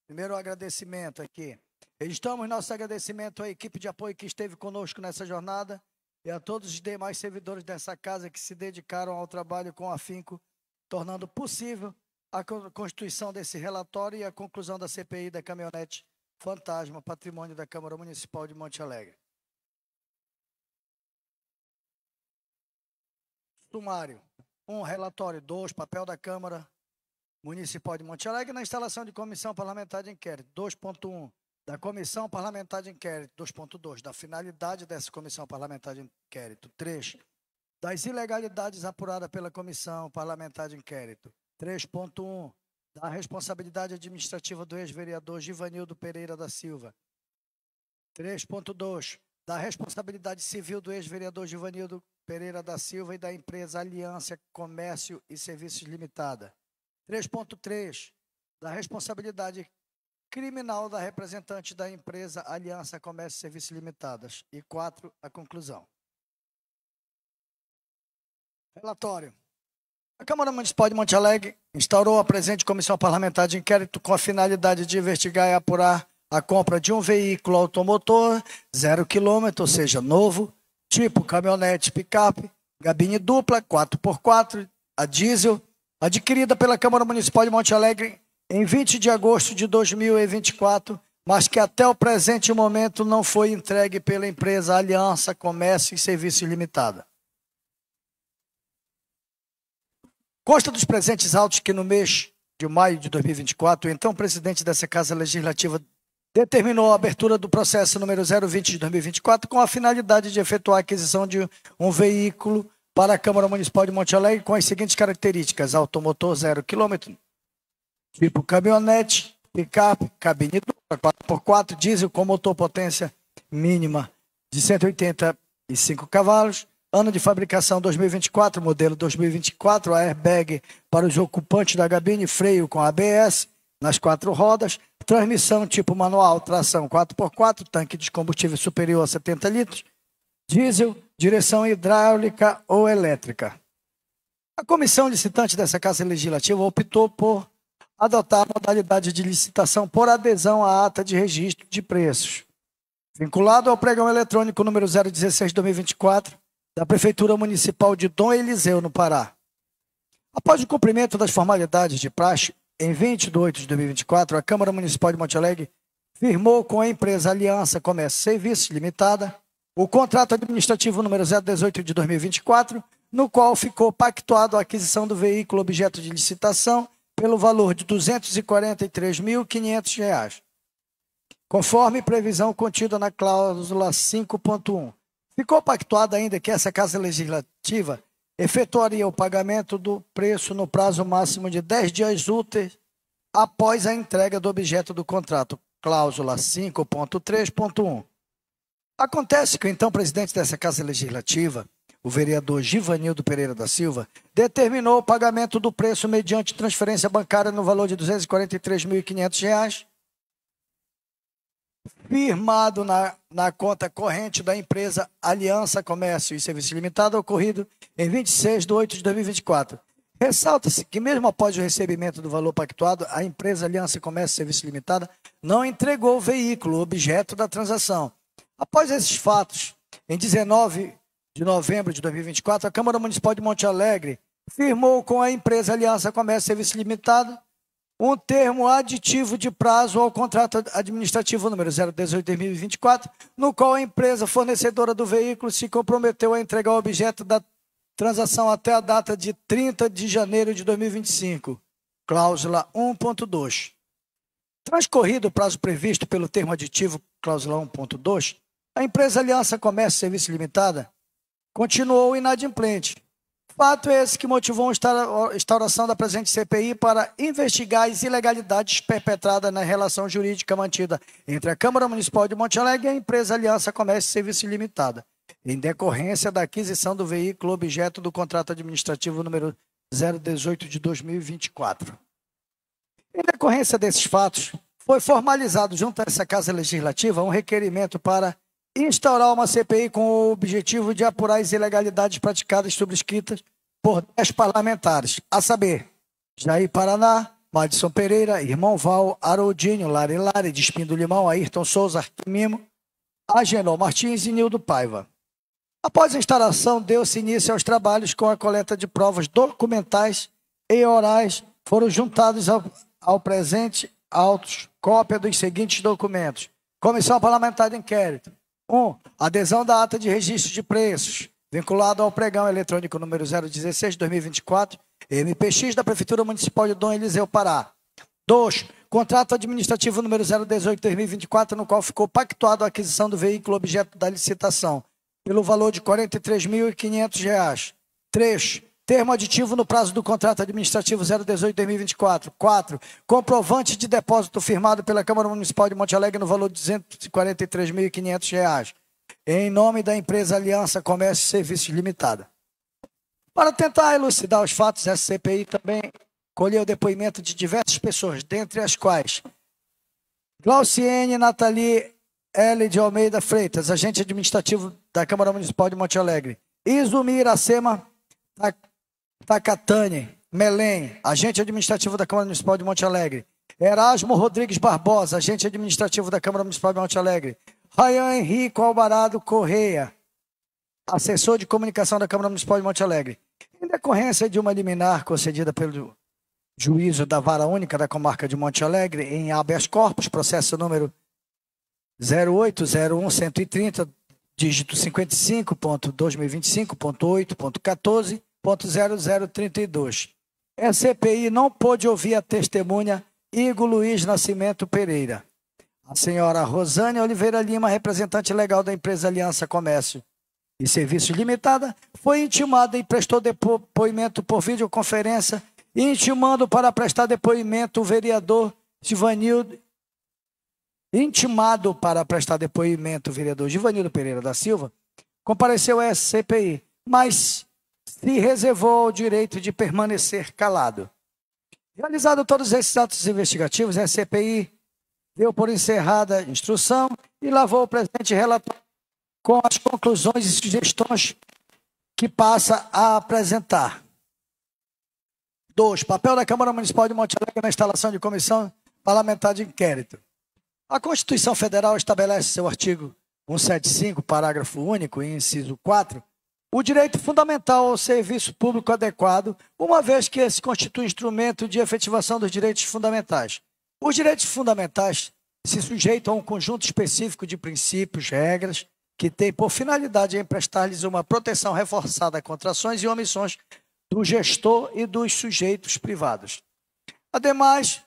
Primeiro, o agradecimento aqui. Registramos nosso agradecimento à equipe de apoio que esteve conosco nessa jornada e a todos os demais servidores dessa casa que se dedicaram ao trabalho com afinco, tornando possível a constituição desse relatório e a conclusão da CPI da caminhonete fantasma, patrimônio da Câmara Municipal de Monte Alegre. Sumário. 1. Relatório. 2. Papel da Câmara Municipal de Monte Alegre na instalação de comissão parlamentar de inquérito. 2.1. Da comissão parlamentar de inquérito. 2.2. Da finalidade dessa comissão parlamentar de inquérito. 3. Das ilegalidades apuradas pela comissão parlamentar de inquérito. 3.1. Da responsabilidade administrativa do ex-vereador Givanildo Pereira da Silva. 3.2. Da responsabilidade civil do ex-vereador Givanildo Pereira da Silva e da empresa Aliança Comércio e Serviços Limitada. 3.3. Da responsabilidade criminal da representante da empresa Aliança Comércio e Serviços Limitadas. E 4. A conclusão. Relatório. A Câmara Municipal de Monte Alegre instaurou a presente comissão parlamentar de inquérito com a finalidade de investigar e apurar a compra de um veículo automotor 0 km, ou seja, novo, tipo caminhonete picape, gabine dupla, 4x4, a diesel, adquirida pela Câmara Municipal de Monte Alegre em 20 de agosto de 2024, mas que até o presente momento não foi entregue pela empresa Aliança Comércio e Serviços Limitada. Consta dos presentes autos que no mês de maio de 2024, o então presidente dessa Casa Legislativa determinou a abertura do processo número 020 de 2024 com a finalidade de efetuar a aquisição de um veículo para a Câmara Municipal de Monte Alegre com as seguintes características: automotor 0 km, tipo caminhonete, picape, cabine dupla, 4x4, diesel com motor potência mínima de 185 cavalos, ano de fabricação 2024, modelo 2024, airbag para os ocupantes da cabine, freio com ABS nas 4 rodas, transmissão tipo manual, tração 4x4, tanque de combustível superior a 70 litros, diesel, direção hidráulica ou elétrica. A comissão licitante dessa Casa Legislativa optou por adotar a modalidade de licitação por adesão à ata de registro de preços, vinculado ao pregão eletrônico número 016 de 2024, da Prefeitura Municipal de Dom Eliseu, no Pará. Após o cumprimento das formalidades de praxe, em 20 de 8 de 2024, a Câmara Municipal de Monte Alegre firmou com a empresa Aliança Comércio e Serviços Limitada o contrato administrativo número 018 de 2024, no qual ficou pactuado a aquisição do veículo objeto de licitação pelo valor de R$ 243.500, conforme previsão contida na cláusula 5.1. Ficou pactuado ainda que essa Casa Legislativa efetuaria o pagamento do preço no prazo máximo de 10 dias úteis após a entrega do objeto do contrato, cláusula 5.3.1. Acontece que o então presidente dessa Casa Legislativa, o vereador Givanildo Pereira da Silva, determinou o pagamento do preço mediante transferência bancária no valor de R$ 243.500, firmado na conta corrente da empresa Aliança Comércio e Serviços Limitada, ocorrido em 26 de 8 de 2024. Ressalta-se que, mesmo após o recebimento do valor pactuado, a empresa Aliança Comércio e Serviços Limitada não entregou o veículo, objeto da transação. Após esses fatos, em 19 de novembro de 2024, a Câmara Municipal de Monte Alegre firmou com a empresa Aliança Comércio e Serviços Limitada um termo aditivo de prazo ao contrato administrativo número 018/2024, no qual a empresa fornecedora do veículo se comprometeu a entregar o objeto da transação até a data de 30 de janeiro de 2025, cláusula 1.2. Transcorrido o prazo previsto pelo termo aditivo, cláusula 1.2, a empresa Aliança Comércio e Serviços Limitada continuou inadimplente. Fato esse que motivou a instauração da presente CPI para investigar as ilegalidades perpetradas na relação jurídica mantida entre a Câmara Municipal de Monte Alegre e a empresa Aliança Comércio e Serviços Limitada, em decorrência da aquisição do veículo objeto do contrato administrativo número 018 de 2024. Em decorrência desses fatos, foi formalizado junto a essa Casa Legislativa um requerimento para instaurar uma CPI com o objetivo de apurar as ilegalidades praticadas subscritas por 10 parlamentares, a saber, Jair Paraná, Madison Pereira, Irmão Val, Haroldinho, Lari Lari, Despim do Limão, Ayrton Souza, Arquimimo, Agenor Martins e Nildo Paiva. Após a instalação, deu-se início aos trabalhos com a coleta de provas documentais e orais. Foram juntados ao presente autos cópia dos seguintes documentos. Comissão Parlamentar de Inquérito. 1. Adesão da ata de registro de preços, vinculado ao pregão eletrônico número 016/2024, MPX da Prefeitura Municipal de Dom Eliseu, Pará. 2. Contrato administrativo número 018/2024, no qual ficou pactuado a aquisição do veículo objeto da licitação, pelo valor de R$ 43.500. 3. Termo aditivo no prazo do contrato administrativo 018/2024. 4. Comprovante de depósito firmado pela Câmara Municipal de Monte Alegre no valor de R$ 243.500, em nome da empresa Aliança Comércio e Serviços Limitada. Para tentar elucidar os fatos, essa CPI também colheu o depoimento de diversas pessoas, dentre as quais Glauciene Nathalie L. de Almeida Freitas, agente administrativo da Câmara Municipal de Monte Alegre. Izumi Iracema Takatani Melém, agente administrativo da Câmara Municipal de Monte Alegre. Erasmo Rodrigues Barbosa, agente administrativo da Câmara Municipal de Monte Alegre. Rayan Henrico Alvarado Correia, assessor de comunicação da Câmara Municipal de Monte Alegre. Em decorrência de uma liminar concedida pelo juízo da Vara Única da Comarca de Monte Alegre, em habeas corpus, processo número 0801130, dígito 55.2025.8.14.0032. A CPI não pôde ouvir a testemunha Igor Luiz Nascimento Pereira. A senhora Rosane Oliveira Lima, representante legal da empresa Aliança Comércio e Serviços Limitada, foi intimada e prestou depoimento por videoconferência, intimando para prestar depoimento o vereador Givanildo Pereira da Silva, compareceu a essa CPI, mas se reservou o direito de permanecer calado. Realizado todos esses atos investigativos, a CPI deu por encerrada a instrução e lavou o presente relatório com as conclusões e sugestões que passa a apresentar. 2. Papel da Câmara Municipal de Monte Alegre na instalação de comissão parlamentar de inquérito. A Constituição Federal estabelece seu artigo 175, parágrafo único, inciso 4, o direito fundamental ao serviço público adequado, uma vez que esse constitui instrumento de efetivação dos direitos fundamentais. Os direitos fundamentais se sujeitam a um conjunto específico de princípios, regras, que tem por finalidade emprestar-lhes uma proteção reforçada contra ações e omissões do gestor e dos sujeitos privados. Ademais,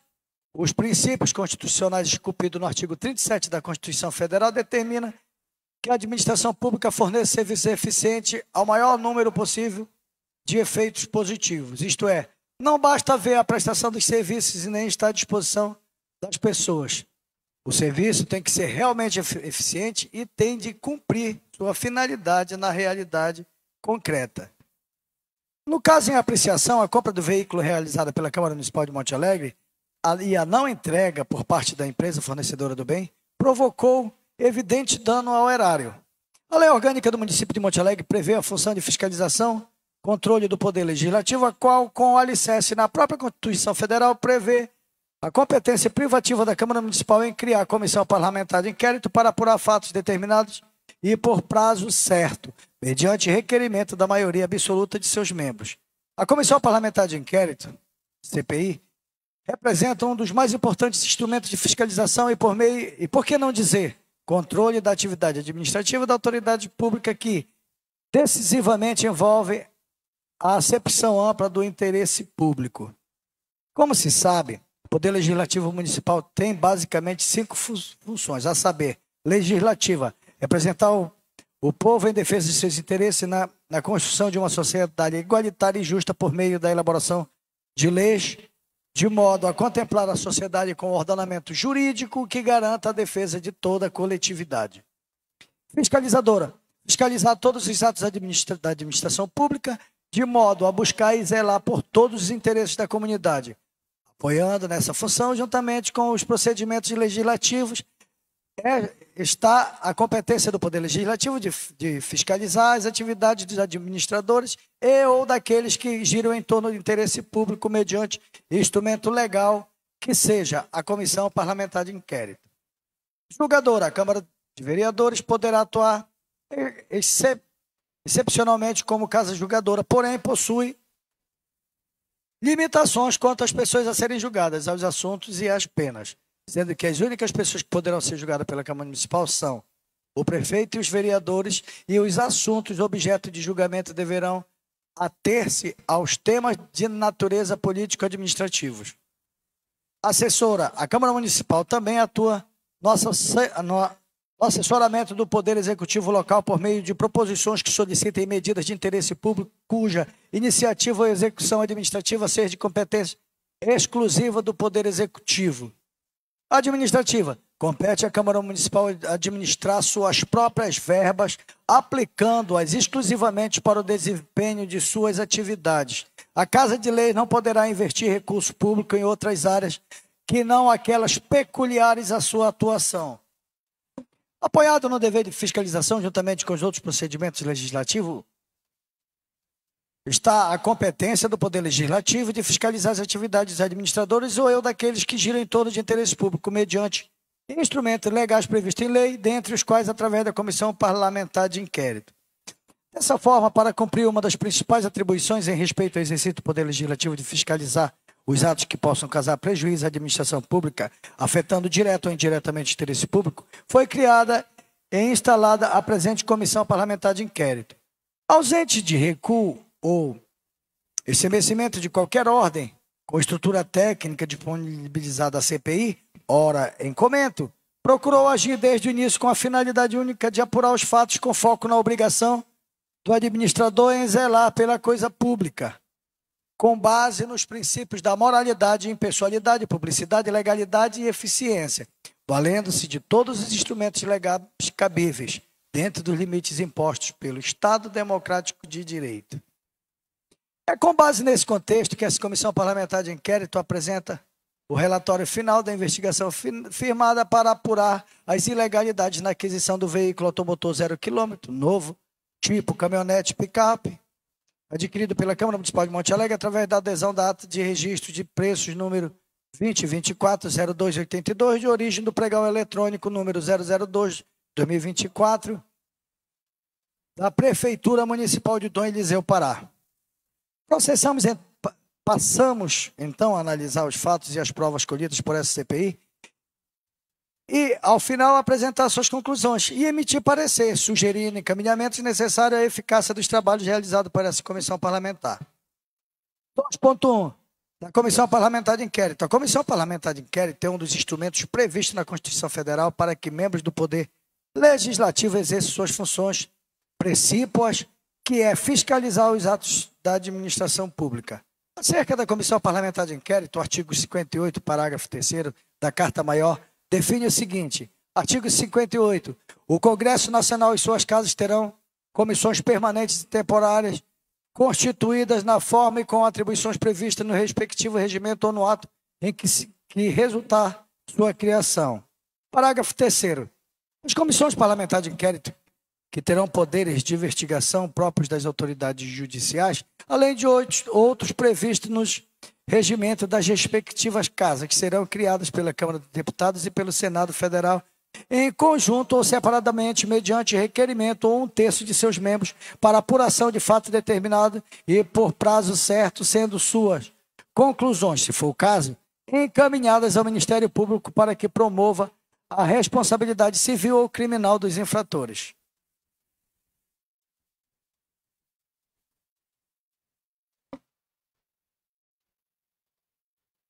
os princípios constitucionais esculpidos no artigo 37 da Constituição Federal determinam que a administração pública forneça serviço eficiente ao maior número possível de efeitos positivos. Isto é, não basta ver a prestação dos serviços e nem estar à disposição das pessoas. O serviço tem que ser realmente eficiente e tem de cumprir sua finalidade na realidade concreta. No caso em apreciação, a compra do veículo realizada pela Câmara Municipal de Monte Alegre e a não entrega por parte da empresa fornecedora do bem provocou evidente dano ao erário. A Lei Orgânica do município de Monte Alegre prevê a função de fiscalização, controle do Poder Legislativo, a qual, com alicerce na própria Constituição Federal, prevê a competência privativa da Câmara Municipal em criar a comissão parlamentar de inquérito para apurar fatos determinados e por prazo certo, mediante requerimento da maioria absoluta de seus membros. A comissão parlamentar de inquérito, CPI, representa um dos mais importantes instrumentos de fiscalização e por que não dizer, controle da atividade administrativa da autoridade pública que decisivamente envolve a acepção ampla do interesse público. Como se sabe, o Poder Legislativo Municipal tem basicamente 5 funções, a saber, legislativa, representar o povo em defesa de seus interesses na construção de uma sociedade igualitária e justa por meio da elaboração de leis, de modo a contemplar a sociedade com um ordenamento jurídico que garanta a defesa de toda a coletividade. Fiscalizadora, fiscalizar todos os atos da administração pública, de modo a buscar e zelar por todos os interesses da comunidade, apoiando nessa função, juntamente com os procedimentos legislativos, está a competência do Poder Legislativo de fiscalizar as atividades dos administradores e ou daqueles que giram em torno do interesse público mediante instrumento legal, que seja a Comissão Parlamentar de Inquérito. Julgadora, a Câmara de Vereadores poderá atuar excepcionalmente como casa julgadora, porém possui limitações quanto às pessoas a serem julgadas, aos assuntos e às penas, sendo que as únicas pessoas que poderão ser julgadas pela Câmara Municipal são o prefeito e os vereadores, e os assuntos objeto de julgamento deverão ater-se aos temas de natureza político-administrativos. Assessora, a Câmara Municipal também atua no assessoramento do Poder Executivo local por meio de proposições que solicitem medidas de interesse público cuja iniciativa ou execução administrativa seja de competência exclusiva do Poder Executivo. Administrativa, compete à Câmara Municipal administrar suas próprias verbas, aplicando-as exclusivamente para o desempenho de suas atividades. A Casa de Leis não poderá investir recurso público em outras áreas que não aquelas peculiares à sua atuação. Apoiado no dever de fiscalização, juntamente com os outros procedimentos legislativos, está a competência do Poder Legislativo de fiscalizar as atividades dos administradores ou daqueles que giram em torno de interesse público mediante instrumentos legais previstos em lei, dentre os quais através da Comissão Parlamentar de Inquérito. Dessa forma, para cumprir uma das principais atribuições em respeito ao exercício do Poder Legislativo de fiscalizar os atos que possam causar prejuízo à administração pública, afetando direto ou indiretamente o interesse público, foi criada e instalada a presente Comissão Parlamentar de Inquérito. Ausente de recuo ou estremecimento de qualquer ordem, com estrutura técnica disponibilizada à CPI, ora em comento, procurou agir desde o início com a finalidade única de apurar os fatos com foco na obrigação do administrador em zelar pela coisa pública, com base nos princípios da moralidade, impessoalidade, publicidade, legalidade e eficiência, valendo-se de todos os instrumentos legais cabíveis, dentro dos limites impostos pelo Estado Democrático de Direito. É com base nesse contexto que essa Comissão Parlamentar de Inquérito apresenta o relatório final da investigação firmada para apurar as ilegalidades na aquisição do veículo automotor 0 km, novo, tipo caminhonete picape, adquirido pela Câmara Municipal de Monte Alegre através da adesão da ata de registro de preços número 2024-0282, de origem do pregão eletrônico número 002-2024, da Prefeitura Municipal de Dom Eliseu, Pará. Passamos, então, a analisar os fatos e as provas colhidas por essa CPI e, ao final, apresentar suas conclusões e emitir parecer, sugerindo encaminhamentos necessários à eficácia dos trabalhos realizados por essa comissão parlamentar. 2.1. Da Comissão Parlamentar de Inquérito. A Comissão Parlamentar de Inquérito é um dos instrumentos previstos na Constituição Federal para que membros do Poder Legislativo exerçam suas funções precípuas, que é fiscalizar os atos da administração pública. Acerca da Comissão Parlamentar de Inquérito, o artigo 58, parágrafo 3º da Carta Maior, define o seguinte: artigo 58. O Congresso Nacional e suas casas terão comissões permanentes e temporárias constituídas na forma e com atribuições previstas no respectivo regimento ou no ato em que resultar sua criação. Parágrafo 3º. As comissões parlamentares de inquérito, que terão poderes de investigação próprios das autoridades judiciais, além de outros previstos nos regimentos das respectivas casas, que serão criadas pela Câmara dos Deputados e pelo Senado Federal, em conjunto ou separadamente, mediante requerimento ou um terço de seus membros, para apuração de fato determinado e por prazo certo, sendo suas conclusões, se for o caso, encaminhadas ao Ministério Público para que promova a responsabilidade civil ou criminal dos infratores.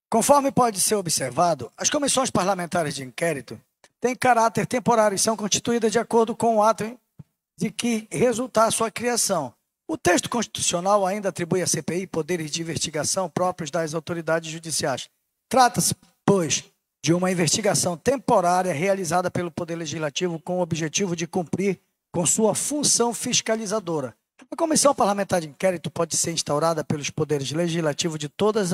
Conforme pode ser observado, as comissões parlamentares de inquérito têm caráter temporário e são constituídas de acordo com o ato de que resultar sua criação. O texto constitucional ainda atribui à CPI poderes de investigação próprios das autoridades judiciais. Trata-se, pois, de uma investigação temporária realizada pelo Poder Legislativo com o objetivo de cumprir com sua função fiscalizadora. A Comissão Parlamentar de Inquérito pode ser instaurada pelos poderes legislativos de todos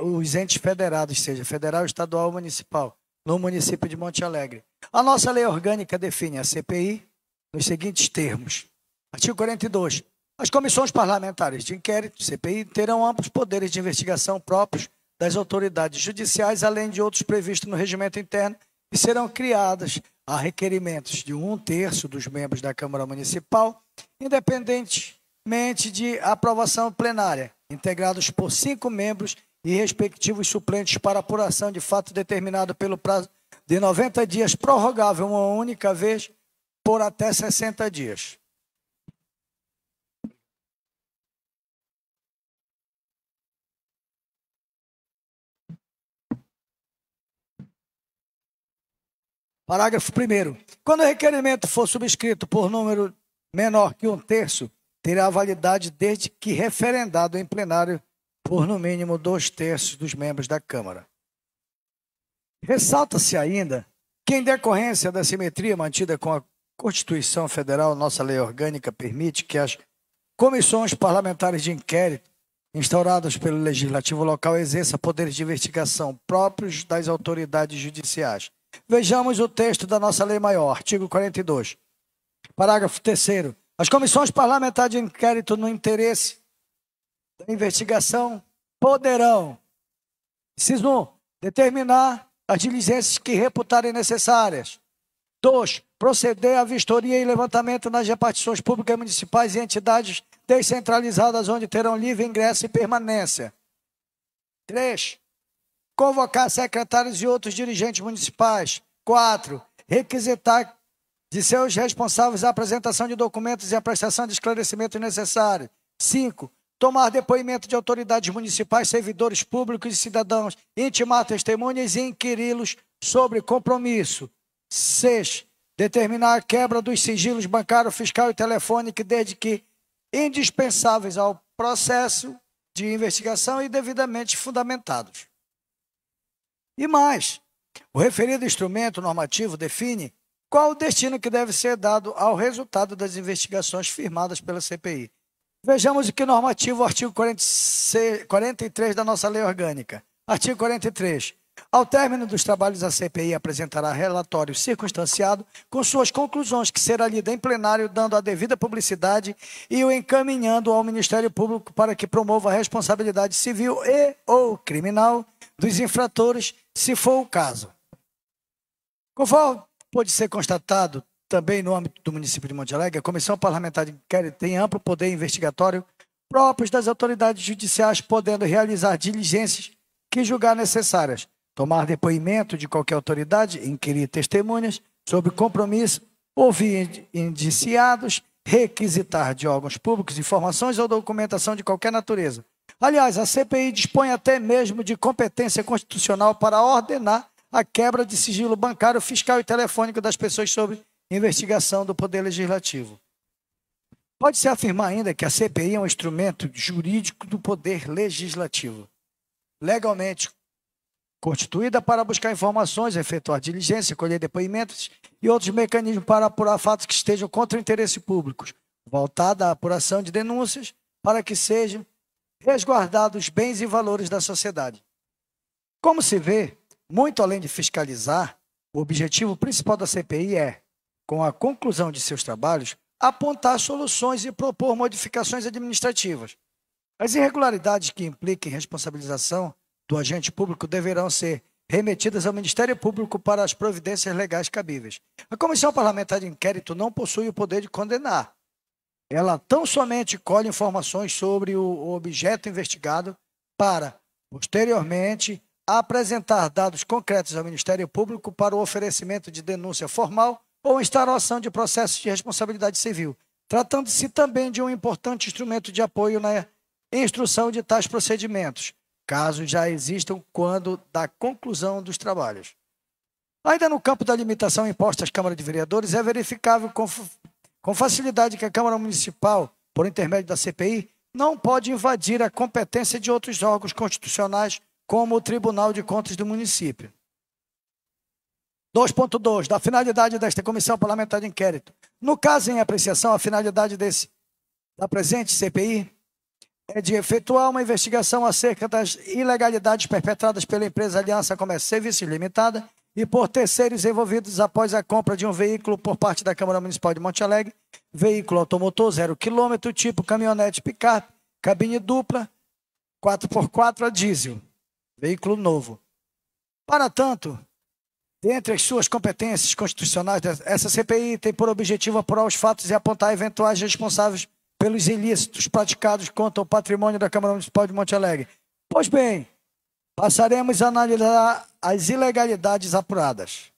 os entes federados, seja federal, estadual ou municipal, no município de Monte Alegre. A nossa lei orgânica define a CPI nos seguintes termos. Artigo 42. As comissões parlamentares de inquérito, CPI, terão amplos poderes de investigação próprios das autoridades judiciais, além de outros previstos no regimento interno, e serão criadas a requerimentos de 1/3 dos membros da Câmara Municipal, independentemente de aprovação plenária, integrados por 5 membros e respectivos suplentes para apuração de fato determinado pelo prazo de 90 dias, prorrogável uma única vez por até 60 dias. Parágrafo 1º. Quando o requerimento for subscrito por número menor que 1/3, terá validade desde que referendado em plenário por no mínimo 2/3 dos membros da Câmara. Ressalta-se ainda que, em decorrência da simetria mantida com a Constituição Federal, nossa lei orgânica permite que as comissões parlamentares de inquérito instauradas pelo Legislativo local exerçam poderes de investigação próprios das autoridades judiciais. Vejamos o texto da nossa lei maior, artigo 42. Parágrafo 3º. As comissões parlamentares de inquérito no interesse da investigação poderão, inciso 1, determinar as diligências que reputarem necessárias. 2, proceder à vistoria e levantamento nas repartições públicas municipais e entidades descentralizadas onde terão livre ingresso e permanência. 3, convocar secretários e outros dirigentes municipais. 4, requisitar de seus responsáveis a apresentação de documentos e a prestação de esclarecimentos necessários. 5, tomar depoimento de autoridades municipais, servidores públicos e cidadãos, intimar testemunhas e inquiri-los sobre compromisso. 6, determinar a quebra dos sigilos bancário, fiscal e telefônico, desde que indispensáveis ao processo de investigação e devidamente fundamentados. E mais, o referido instrumento normativo define qual o destino que deve ser dado ao resultado das investigações firmadas pela CPI. Vejamos o que normativo o artigo 43 da nossa lei orgânica. Artigo 43. Ao término dos trabalhos, a CPI apresentará relatório circunstanciado com suas conclusões, que será lido em plenário, dando a devida publicidade e o encaminhando ao Ministério Público para que promova a responsabilidade civil e ou criminal dos infratores, se for o caso. Conforme pode ser constatado também no âmbito do município de Monte Alegre, a Comissão Parlamentar de Inquérito tem amplo poder investigatório próprios das autoridades judiciais, podendo realizar diligências que julgar necessárias, tomar depoimento de qualquer autoridade, inquirir testemunhas sobre compromisso, ouvir indiciados, requisitar de órgãos públicos informações ou documentação de qualquer natureza. Aliás, a CPI dispõe até mesmo de competência constitucional para ordenar a quebra de sigilo bancário, fiscal e telefônico das pessoas sob investigação do Poder Legislativo. Pode-se afirmar ainda que a CPI é um instrumento jurídico do Poder Legislativo, legalmente constituída para buscar informações, efetuar diligência, colher depoimentos e outros mecanismos para apurar fatos que estejam contra o interesse público, voltada à apuração de denúncias para que sejam resguardados os bens e valores da sociedade. Como se vê, muito além de fiscalizar, o objetivo principal da CPI é, com a conclusão de seus trabalhos, apontar soluções e propor modificações administrativas. As irregularidades que impliquem responsabilização do agente público deverão ser remetidas ao Ministério Público para as providências legais cabíveis. A Comissão Parlamentar de Inquérito não possui o poder de condenar. Ela tão somente colhe informações sobre o objeto investigado para, posteriormente, apresentar dados concretos ao Ministério Público para o oferecimento de denúncia formal ou instauração de processos de responsabilidade civil, tratando-se também de um importante instrumento de apoio na instrução de tais procedimentos, caso já existam quando da conclusão dos trabalhos. Ainda no campo da limitação imposta às câmaras de vereadores, é verificável com facilidade que a Câmara Municipal, por intermédio da CPI, não pode invadir a competência de outros órgãos constitucionais, como o Tribunal de Contas do município. 2.2. Da finalidade desta Comissão Parlamentar de Inquérito. No caso em apreciação, a finalidade da presente CPI é de efetuar uma investigação acerca das ilegalidades perpetradas pela empresa Aliança Comércio e Serviços Limitada e por terceiros envolvidos após a compra de um veículo por parte da Câmara Municipal de Monte Alegre, veículo automotor 0 km, tipo caminhonete picape, cabine dupla, 4x4 a diesel, veículo novo. Para tanto, dentre as suas competências constitucionais, essa CPI tem por objetivo apurar os fatos e apontar eventuais responsáveis pelos ilícitos praticados contra o patrimônio da Câmara Municipal de Monte Alegre. Pois bem, passaremos a analisar as ilegalidades apuradas.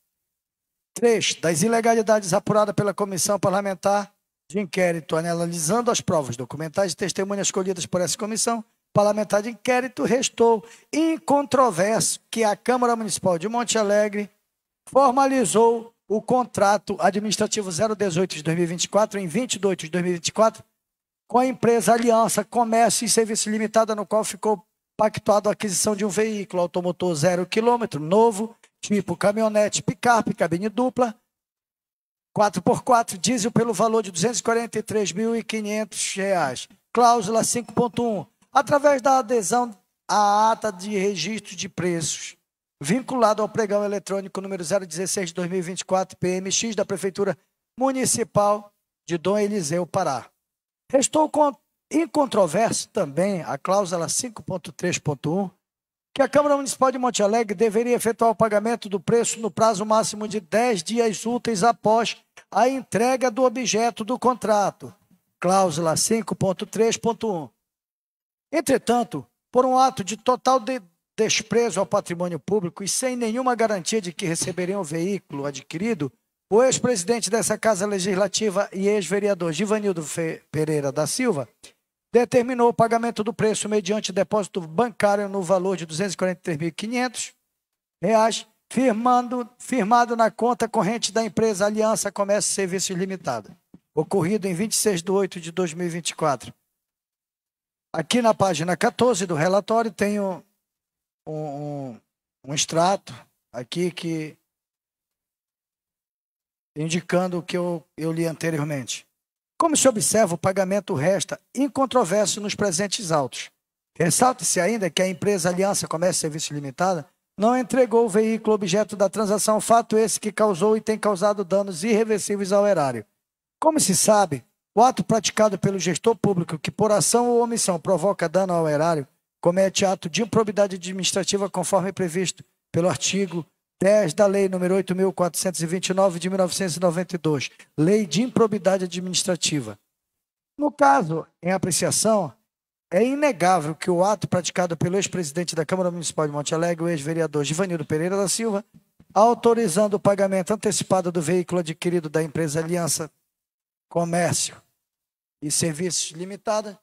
3. Das ilegalidades apuradas pela Comissão Parlamentar de Inquérito, analisando as provas documentais e testemunhas colhidas por essa Comissão Parlamentar de Inquérito, restou incontroverso que a Câmara Municipal de Monte Alegre formalizou o contrato administrativo 018 de 2024, em 22 de 2024, com a empresa Aliança Comércio e Serviço Limitada, no qual ficou pactuado a aquisição de um veículo automotor 0 km, novo, tipo caminhonete picape, cabine dupla, 4x4, diesel pelo valor de R$ 243.500. Cláusula 5.1. Através da adesão à ata de registro de preços, vinculado ao pregão eletrônico número 016 de 2024, PMX da Prefeitura Municipal de Dom Eliseu, Pará. Restou incontroverso também a cláusula 5.3.1, que a Câmara Municipal de Monte Alegre deveria efetuar o pagamento do preço no prazo máximo de 10 dias úteis após a entrega do objeto do contrato. Cláusula 5.3.1. Entretanto, por um ato de total desprezo ao patrimônio público e sem nenhuma garantia de que receberiam o veículo adquirido, o ex-presidente dessa Casa Legislativa e ex-vereador Givanildo Pereira da Silva determinou o pagamento do preço mediante depósito bancário no valor de R$ 243.500, firmado na conta corrente da empresa Aliança Comércio e Serviços Limitada, ocorrido em 26 de 8 de 2024. Aqui na página 14 do relatório tem um extrato aqui que indicando o que eu li anteriormente. Como se observa, o pagamento resta incontroverso nos presentes autos. Ressalta-se ainda que a empresa Aliança Comércio e Serviços Limitada não entregou o veículo objeto da transação, fato esse que causou e tem causado danos irreversíveis ao erário. Como se sabe, o ato praticado pelo gestor público que por ação ou omissão provoca dano ao erário comete ato de improbidade administrativa conforme previsto pelo artigo 10 da Lei nº 8.429 de 1992, Lei de Improbidade Administrativa. No caso, em apreciação, é inegável que o ato praticado pelo ex-presidente da Câmara Municipal de Monte Alegre, o ex-vereador Givanildo Pereira da Silva, autorizando o pagamento antecipado do veículo adquirido da empresa Aliança Comércio e Serviços Limitada,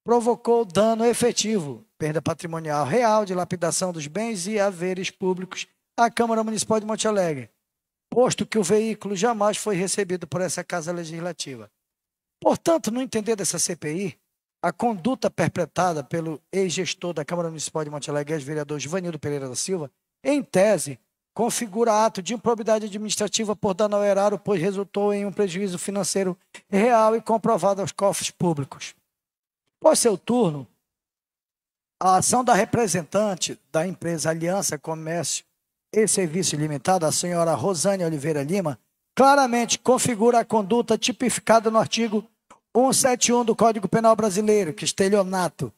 provocou dano efetivo, perda patrimonial real, dilapidação dos bens e haveres públicos à Câmara Municipal de Monte Alegre, posto que o veículo jamais foi recebido por essa Casa Legislativa. Portanto, no entender dessa CPI, a conduta perpetrada pelo ex-gestor da Câmara Municipal de Monte Alegre, ex-vereador Givanildo Pereira da Silva, em tese, configura ato de improbidade administrativa por dano ao erário, pois resultou em um prejuízo financeiro real e comprovado aos cofres públicos. Por seu turno, a ação da representante da empresa Aliança Comércio e Serviço Limitada, a senhora Rosane Oliveira Lima, claramente configura a conduta tipificada no artigo 171 do Código Penal Brasileiro, que estelionato,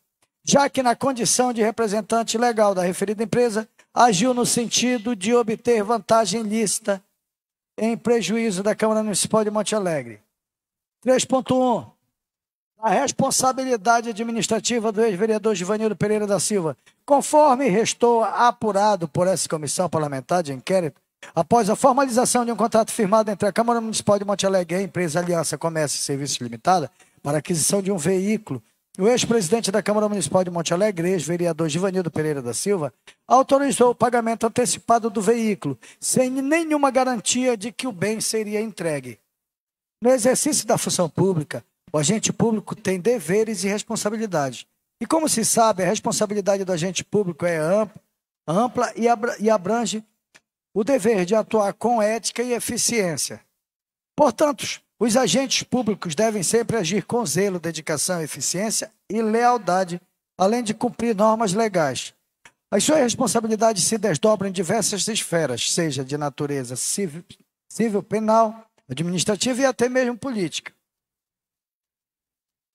já que na condição de representante legal da referida empresa, agiu no sentido de obter vantagem ilícita em prejuízo da Câmara Municipal de Monte Alegre. 3.1. A responsabilidade administrativa do ex-vereador Givanildo Pereira da Silva, conforme restou apurado por essa comissão parlamentar de inquérito, após a formalização de um contrato firmado entre a Câmara Municipal de Monte Alegre e a empresa Aliança Comércio e Serviços Limitada para a aquisição de um veículo, o ex-presidente da Câmara Municipal de Monte Alegre, ex-vereador Givanildo Pereira da Silva, autorizou o pagamento antecipado do veículo, sem nenhuma garantia de que o bem seria entregue. No exercício da função pública, o agente público tem deveres e responsabilidades. E como se sabe, a responsabilidade do agente público é ampla e abrange o dever de atuar com ética e eficiência. Portanto, os agentes públicos devem sempre agir com zelo, dedicação, eficiência e lealdade, além de cumprir normas legais. As suas responsabilidades se desdobram em diversas esferas, seja de natureza civil, penal, administrativa e até mesmo política.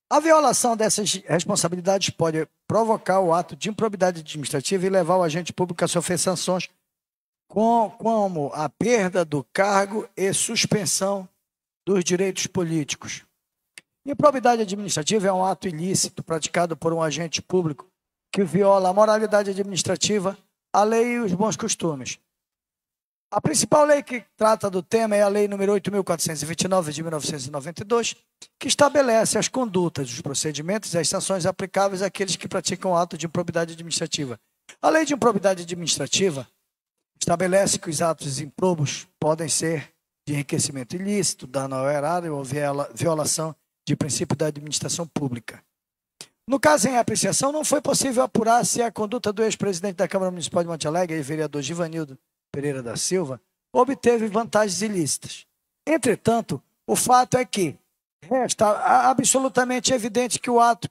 A violação dessas responsabilidades pode provocar o ato de improbidade administrativa e levar o agente público a sofrer sanções como a perda do cargo e suspensão dos direitos políticos. Improbidade administrativa é um ato ilícito praticado por um agente público que viola a moralidade administrativa, a lei e os bons costumes. A principal lei que trata do tema é a Lei nº 8.429, de 1992, que estabelece as condutas, os procedimentos e as sanções aplicáveis àqueles que praticam o ato de improbidade administrativa. A Lei de Improbidade Administrativa estabelece que os atos improbos podem ser de enriquecimento ilícito, dano ao erário ou violação de princípio da administração pública. No caso em apreciação, não foi possível apurar se a conduta do ex-presidente da Câmara Municipal de Monte Alegre, vereador Givanildo Pereira da Silva, obteve vantagens ilícitas. Entretanto, o fato é que resta absolutamente evidente que o ato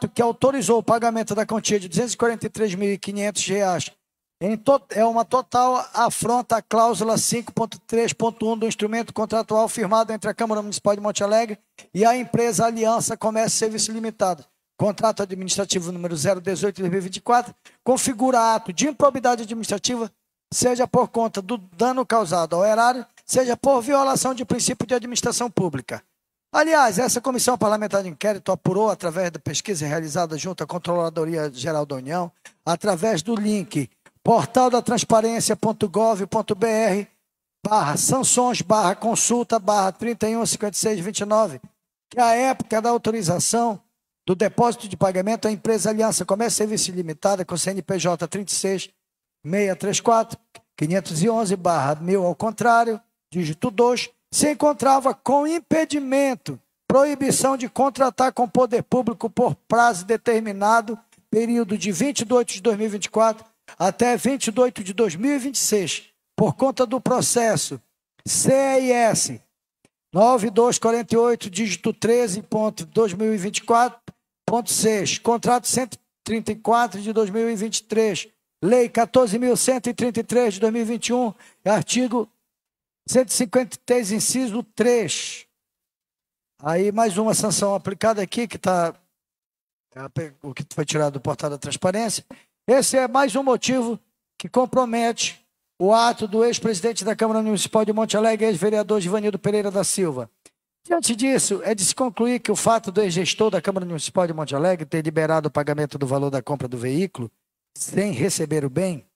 que autorizou o pagamento da quantia de R$ 243.500 é uma total afronta à cláusula 5.3.1 do instrumento contratual firmado entre a Câmara Municipal de Monte Alegre e a empresa Aliança Comércio e Serviço Limitado. Contrato administrativo número 018 de 2024 configura ato de improbidade administrativa, seja por conta do dano causado ao erário, seja por violação de princípio de administração pública. Aliás, essa comissão parlamentar de inquérito apurou, através da pesquisa realizada junto à Controladoria Geral da União, através do link portaldatransparência.gov.br/sanções/consulta/315629, que à época da autorização do depósito de pagamento, a empresa Aliança Comércio e Serviço Limitada, com CNPJ 36634-511/1000 ao contrário, dígito 2, se encontrava com impedimento, proibição de contratar com o poder público por prazo determinado, período de 20 de 8 de 2024 até 20 de 8 de 2026, por conta do processo CIS 9248, dígito 13.2024.6, contrato 134 de 2023, lei 14.133 de 2021, artigo 153, inciso 3. Aí mais uma sanção aplicada aqui, que está o que foi tirado do portal da transparência. Esse é mais um motivo que compromete o ato do ex-presidente da Câmara Municipal de Monte Alegre, ex-vereador Givanildo Pereira da Silva. Diante disso, é de se concluir que o fato do ex-gestor da Câmara Municipal de Monte Alegre ter liberado o pagamento do valor da compra do veículo sem receber o bem,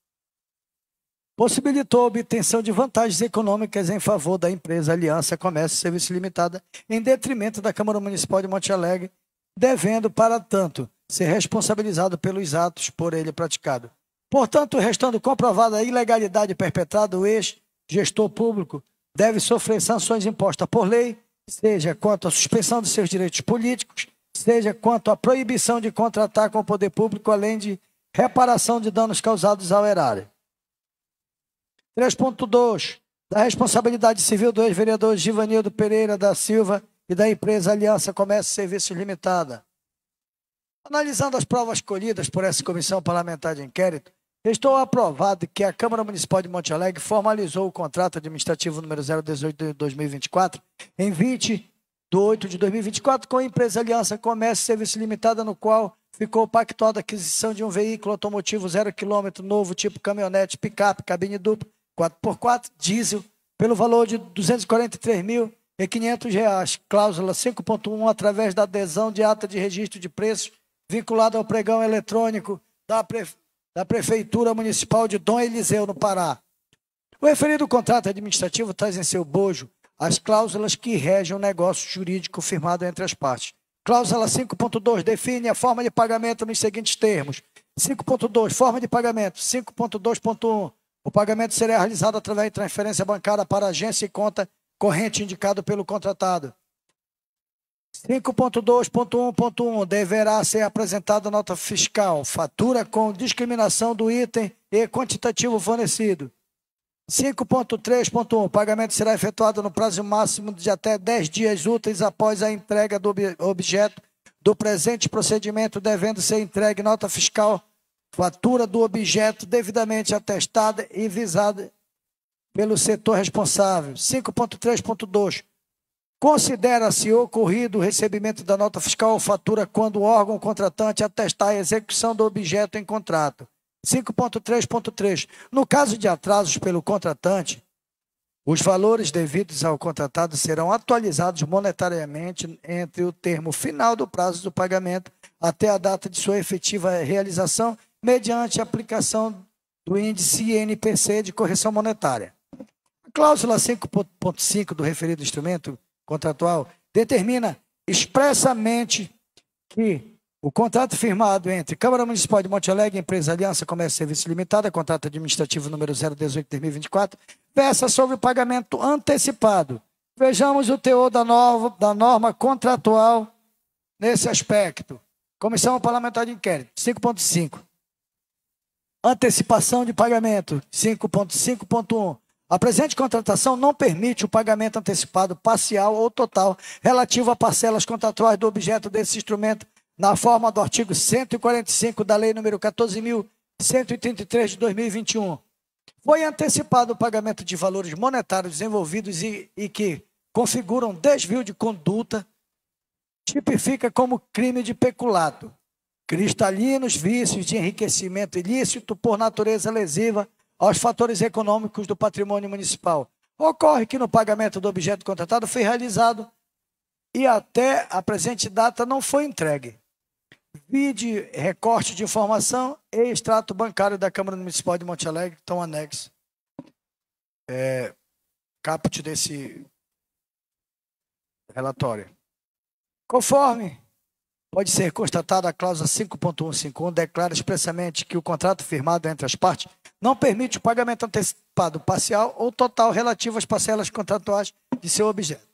possibilitou a obtenção de vantagens econômicas em favor da empresa Aliança Comércio e Serviço Limitada, em detrimento da Câmara Municipal de Monte Alegre, devendo, para tanto, ser responsabilizado pelos atos por ele praticado. Portanto, restando comprovada a ilegalidade perpetrada, o ex-gestor público deve sofrer sanções impostas por lei, seja quanto à suspensão de seus direitos políticos, seja quanto à proibição de contratar com o poder público, além de reparação de danos causados ao erário. 3.2. Da responsabilidade civil do ex-vereador Givanildo Pereira da Silva e da empresa Aliança Comércio e Serviços Limitada. Analisando as provas colhidas por essa comissão parlamentar de inquérito, estou aprovado que a Câmara Municipal de Monte Alegre formalizou o contrato administrativo número 018 de 2024 em 20 de 8 de 2024 com a empresa Aliança Comércio e Serviço Limitada, no qual ficou pactuada a aquisição de um veículo automotivo 0 km novo, tipo caminhonete, picape, cabine dupla, 4x4, diesel, pelo valor de R$ 243.500, cláusula 5.1, através da adesão de ata de registro de preços vinculada ao pregão eletrônico da Prefeitura Municipal de Dom Eliseu, no Pará. O referido contrato administrativo traz em seu bojo as cláusulas que regem o negócio jurídico firmado entre as partes. Cláusula 5.2 define a forma de pagamento nos seguintes termos. 5.2, forma de pagamento. 5.2.1, o pagamento será realizado através de transferência bancária para agência e conta corrente indicado pelo contratado. 5.2.1.1 deverá ser apresentada nota fiscal, fatura com discriminação do item e quantitativo fornecido. 5.3.1, o pagamento será efetuado no prazo máximo de até 10 dias úteis após a entrega do objeto do presente procedimento, devendo ser entregue nota fiscal fatura do objeto devidamente atestada e visada pelo setor responsável. 5.3.2. Considera-se ocorrido o recebimento da nota fiscal ou fatura quando o órgão contratante atestar a execução do objeto em contrato. 5.3.3. No caso de atrasos pelo contratante, os valores devidos ao contratado serão atualizados monetariamente entre o termo final do prazo do pagamento até a data de sua efetiva realização, mediante a aplicação do índice INPC de correção monetária. A cláusula 5.5 do referido instrumento contratual determina expressamente que o contrato firmado entre Câmara Municipal de Monte Alegre e Empresa Aliança Comércio e Serviço Limitada, contrato administrativo número 018/2024, versa sobre o pagamento antecipado. Vejamos o teor da norma contratual nesse aspecto. Comissão Parlamentar de Inquérito, 5.5. Antecipação de pagamento, 5.5.1. A presente contratação não permite o pagamento antecipado parcial ou total relativo a parcelas contratuais do objeto desse instrumento, na forma do artigo 145 da Lei nº 14.133 de 2021. Foi antecipado o pagamento de valores monetários envolvidos e que configuram desvio de conduta, tipifica como crime de peculato, cristalinos vícios de enriquecimento ilícito por natureza lesiva aos fatores econômicos do patrimônio municipal. Ocorre que no pagamento do objeto contratado foi realizado e até a presente data não foi entregue. Vide recorte de informação e extrato bancário da Câmara Municipal de Monte Alegre, que estão anexos. Caput desse relatório. Conforme pode ser constatada, a cláusula 5.151 declara expressamente que o contrato firmado entre as partes não permite o pagamento antecipado parcial ou total relativo às parcelas contratuais de seu objeto.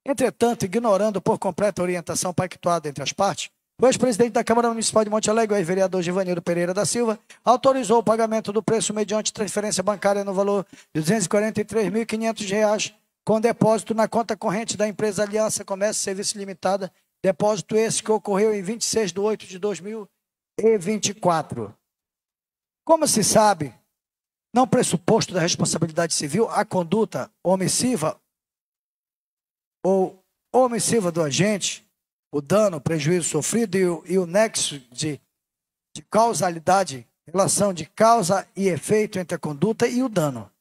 Entretanto, ignorando por completo a orientação pactuada entre as partes, o ex-presidente da Câmara Municipal de Monte Alegre, o ex-vereador Givanildo Pereira da Silva, autorizou o pagamento do preço mediante transferência bancária no valor de R$ 243.500, com depósito na conta corrente da empresa Aliança Comércio e Serviço Limitada, depósito esse que ocorreu em 26 de 8 de 2024. Como se sabe, não pressuposto da responsabilidade civil, a conduta omissiva ou omissiva do agente, o dano, o prejuízo sofrido e o nexo de causalidade, relação de causa e efeito entre a conduta e o dano.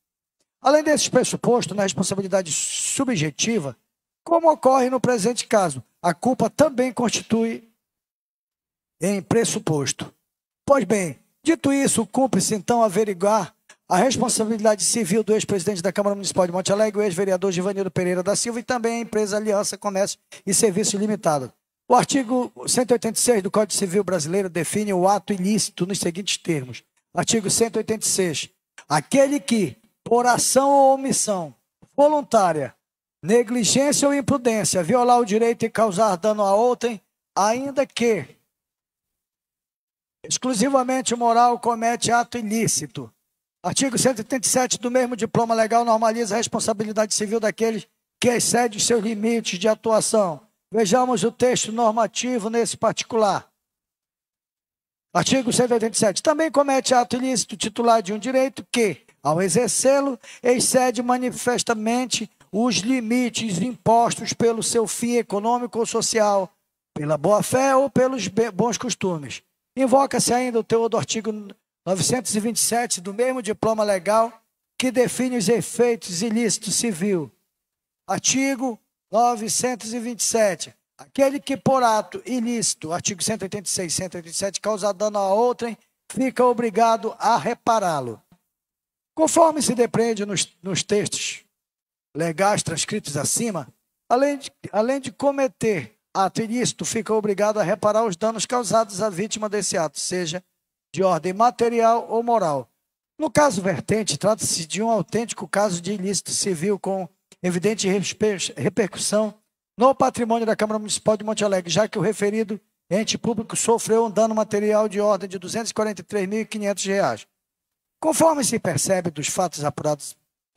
Além desses pressupostos, na responsabilidade subjetiva, como ocorre no presente caso, a culpa também constitui em pressuposto. Pois bem, dito isso, cumpre-se então averiguar a responsabilidade civil do ex-presidente da Câmara Municipal de Monte Alegre, o ex-vereador Givanildo Pereira da Silva, e também a empresa Aliança Comércio e Serviço Limitado. O artigo 186 do Código Civil Brasileiro define o ato ilícito nos seguintes termos. Artigo 186. Aquele que, por ação ou omissão voluntária, negligência ou imprudência, violar o direito e causar dano a outrem, ainda que exclusivamente moral, comete ato ilícito. Artigo 187 do mesmo diploma legal normaliza a responsabilidade civil daqueles que excedem os seus limites de atuação. Vejamos o texto normativo nesse particular. Artigo 187. Também comete ato ilícito titular de um direito que, ao exercê-lo, excede manifestamente os limites impostos pelo seu fim econômico ou social, pela boa-fé ou pelos bons costumes. Invoca-se ainda o teor do artigo 927 do mesmo diploma legal que define os efeitos ilícitos civil. Artigo 927. Aquele que por ato ilícito, artigo 186 e 187, causar dano a outrem, fica obrigado a repará-lo. Conforme se depreende nos textos legais transcritos acima, além de cometer ato ilícito, fica obrigado a reparar os danos causados à vítima desse ato, seja de ordem material ou moral. No caso vertente, trata-se de um autêntico caso de ilícito civil com evidente repercussão no patrimônio da Câmara Municipal de Monte Alegre, já que o referido ente público sofreu um dano material de ordem de R$ 243.500. Conforme se percebe dos fatos apurados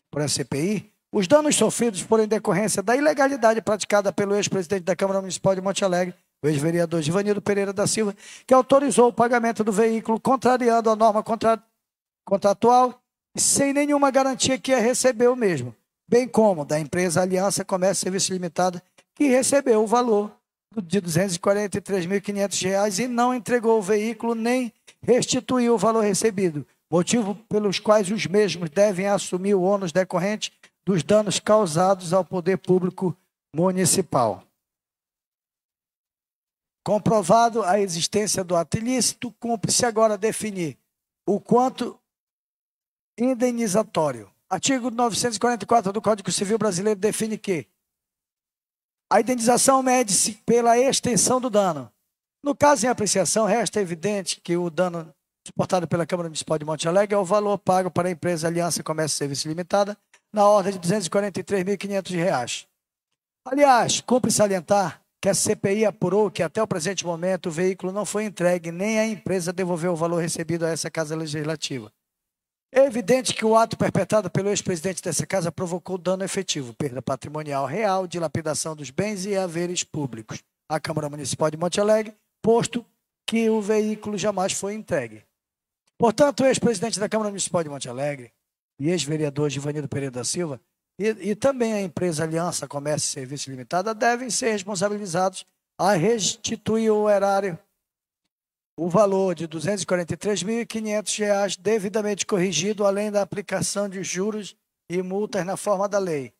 por essa CPI, os danos sofridos por em decorrência da ilegalidade praticada pelo ex-presidente da Câmara Municipal de Monte Alegre o ex-vereador Givanildo Pereira da Silva, que autorizou o pagamento do veículo contrariando a norma contratual e sem nenhuma garantia que ia receber o mesmo, bem como da empresa Aliança Comércio e Serviço Limitada, que recebeu o valor de R$ 243.500 e não entregou o veículo nem restituiu o valor recebido, motivo pelos quais os mesmos devem assumir o ônus decorrente dos danos causados ao poder público municipal. Comprovado a existência do ato ilícito, cumpre-se agora definir o quanto indenizatório. Artigo 944 do Código Civil Brasileiro define que a indenização mede-se pela extensão do dano. No caso em apreciação, resta evidente que o dano suportado pela Câmara Municipal de Monte Alegre é o valor pago para a empresa Aliança Comércio e Serviço Limitada, na ordem de R$ 243.500. Aliás, cumpre salientar que a CPI apurou que até o presente momento o veículo não foi entregue, nem a empresa devolveu o valor recebido a essa Casa Legislativa. É evidente que o ato perpetrado pelo ex-presidente dessa casa provocou dano efetivo, perda patrimonial real, dilapidação dos bens e haveres públicos à Câmara Municipal de Monte Alegre, posto que o veículo jamais foi entregue. Portanto, o ex-presidente da Câmara Municipal de Monte Alegre e ex-vereador Givanildo Pereira da Silva e também a empresa Aliança Comércio e Serviço Limitada devem ser responsabilizados a restituir o erário, o valor de R$ 243.500 devidamente corrigido, além da aplicação de juros e multas na forma da lei.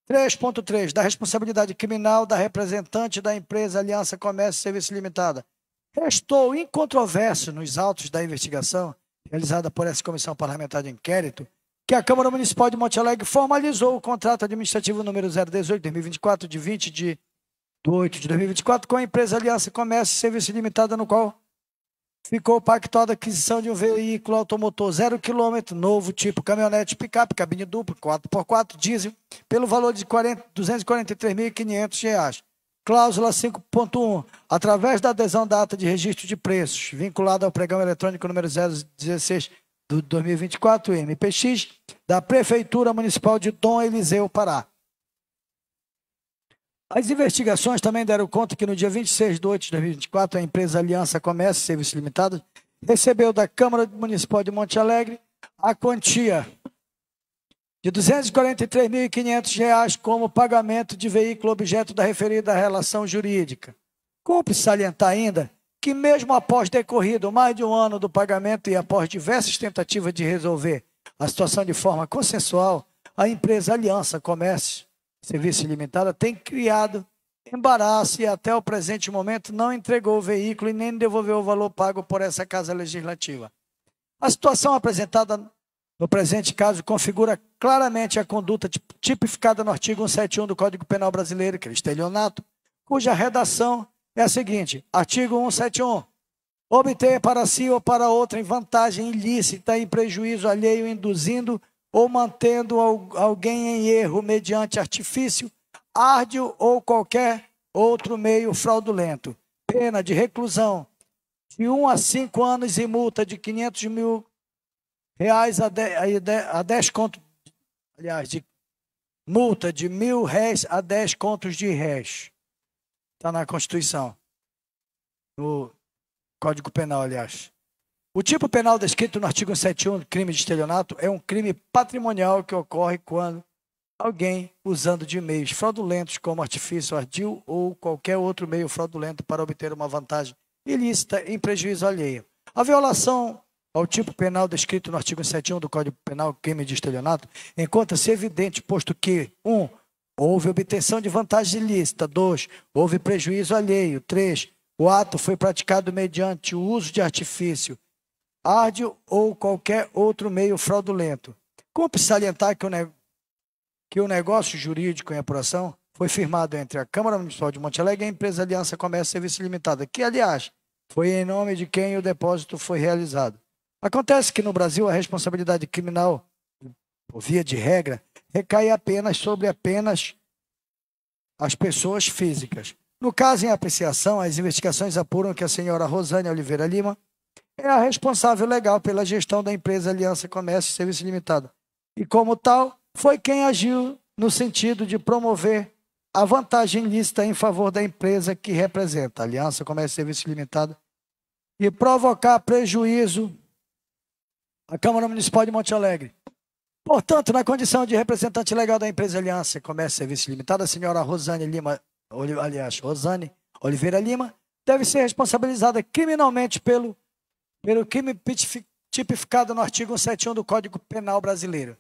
3.3. Da responsabilidade criminal da representante da empresa Aliança Comércio e Serviço Limitada. Restou incontroverso nos autos da investigação realizada por essa Comissão Parlamentar de Inquérito que a Câmara Municipal de Monte Alegre formalizou o contrato administrativo número 018-2024, de 20 de 8 de 2024, com a empresa Aliança Comércio e Serviço Limitada, no qual ficou pactuada a aquisição de um veículo automotor 0 km, novo tipo caminhonete picape, cabine dupla, 4x4, diesel, pelo valor de R$ 243.500. Cláusula 5.1. Através da adesão da ata de registro de preços, vinculada ao pregão eletrônico número 016 de 2024, MPX, da Prefeitura Municipal de Dom Eliseu, Pará. As investigações também deram conta que no dia 26 de 8 de 2024, a empresa Aliança Comércio e Serviço Limitada recebeu da Câmara Municipal de Monte Alegre a quantia de R$ 243.500 como pagamento de veículo objeto da referida relação jurídica. Cumpre salientar ainda que mesmo após decorrido mais de um ano do pagamento e após diversas tentativas de resolver a situação de forma consensual, a empresa Aliança Comércio e Serviço Limitada tem criado embaraço e até o presente momento não entregou o veículo e nem devolveu o valor pago por essa Casa Legislativa. A situação apresentada no presente caso configura claramente a conduta tipificada no artigo 171 do Código Penal Brasileiro, que é o estelionato, cuja redação é a seguinte: artigo 171. Obter para si ou para outra em vantagem ilícita, em prejuízo alheio, induzindo ou mantendo alguém em erro mediante artifício, árdio ou qualquer outro meio fraudulento. Pena de reclusão de 1 a 5 anos e multa de R$ 500.000 a 10 contos, aliás, de multa de R$ 1.000 a 10 contos de réis. Está na Constituição, no Código Penal, aliás. O tipo penal descrito no artigo 171, crime de estelionato, é um crime patrimonial que ocorre quando alguém, usando de meios fraudulentos como artifício, ardil ou qualquer outro meio fraudulento para obter uma vantagem ilícita em prejuízo alheio. A violação ao tipo penal descrito no artigo 171 do Código Penal, crime de estelionato, encontra-se evidente, posto que 1. Houve obtenção de vantagem ilícita. 2. Houve prejuízo alheio. 3. O ato foi praticado mediante o uso de artifício, árdio ou qualquer outro meio fraudulento. Cumpre salientar que o negócio jurídico em apuração foi firmado entre a Câmara Municipal de Monte Alegre e a empresa Aliança Comércio e Serviço Limitada, que, aliás, foi em nome de quem o depósito foi realizado. Acontece que no Brasil a responsabilidade criminal, por via de regra, recai apenas sobre as pessoas físicas. No caso em apreciação, as investigações apuram que a senhora Rosânia Oliveira Lima é a responsável legal pela gestão da empresa Aliança Comércio e Serviço Limitada. E, como tal, foi quem agiu no sentido de promover a vantagem ilícita em favor da empresa que representa, Aliança Comércio e Serviços Limitada, e provocar prejuízo à Câmara Municipal de Monte Alegre. Portanto, na condição de representante legal da empresa Aliança Comércio e Serviços Limitada, a senhora Rosane Oliveira Lima deve ser responsabilizada criminalmente pelo crime tipificado no artigo 171 do Código Penal Brasileiro.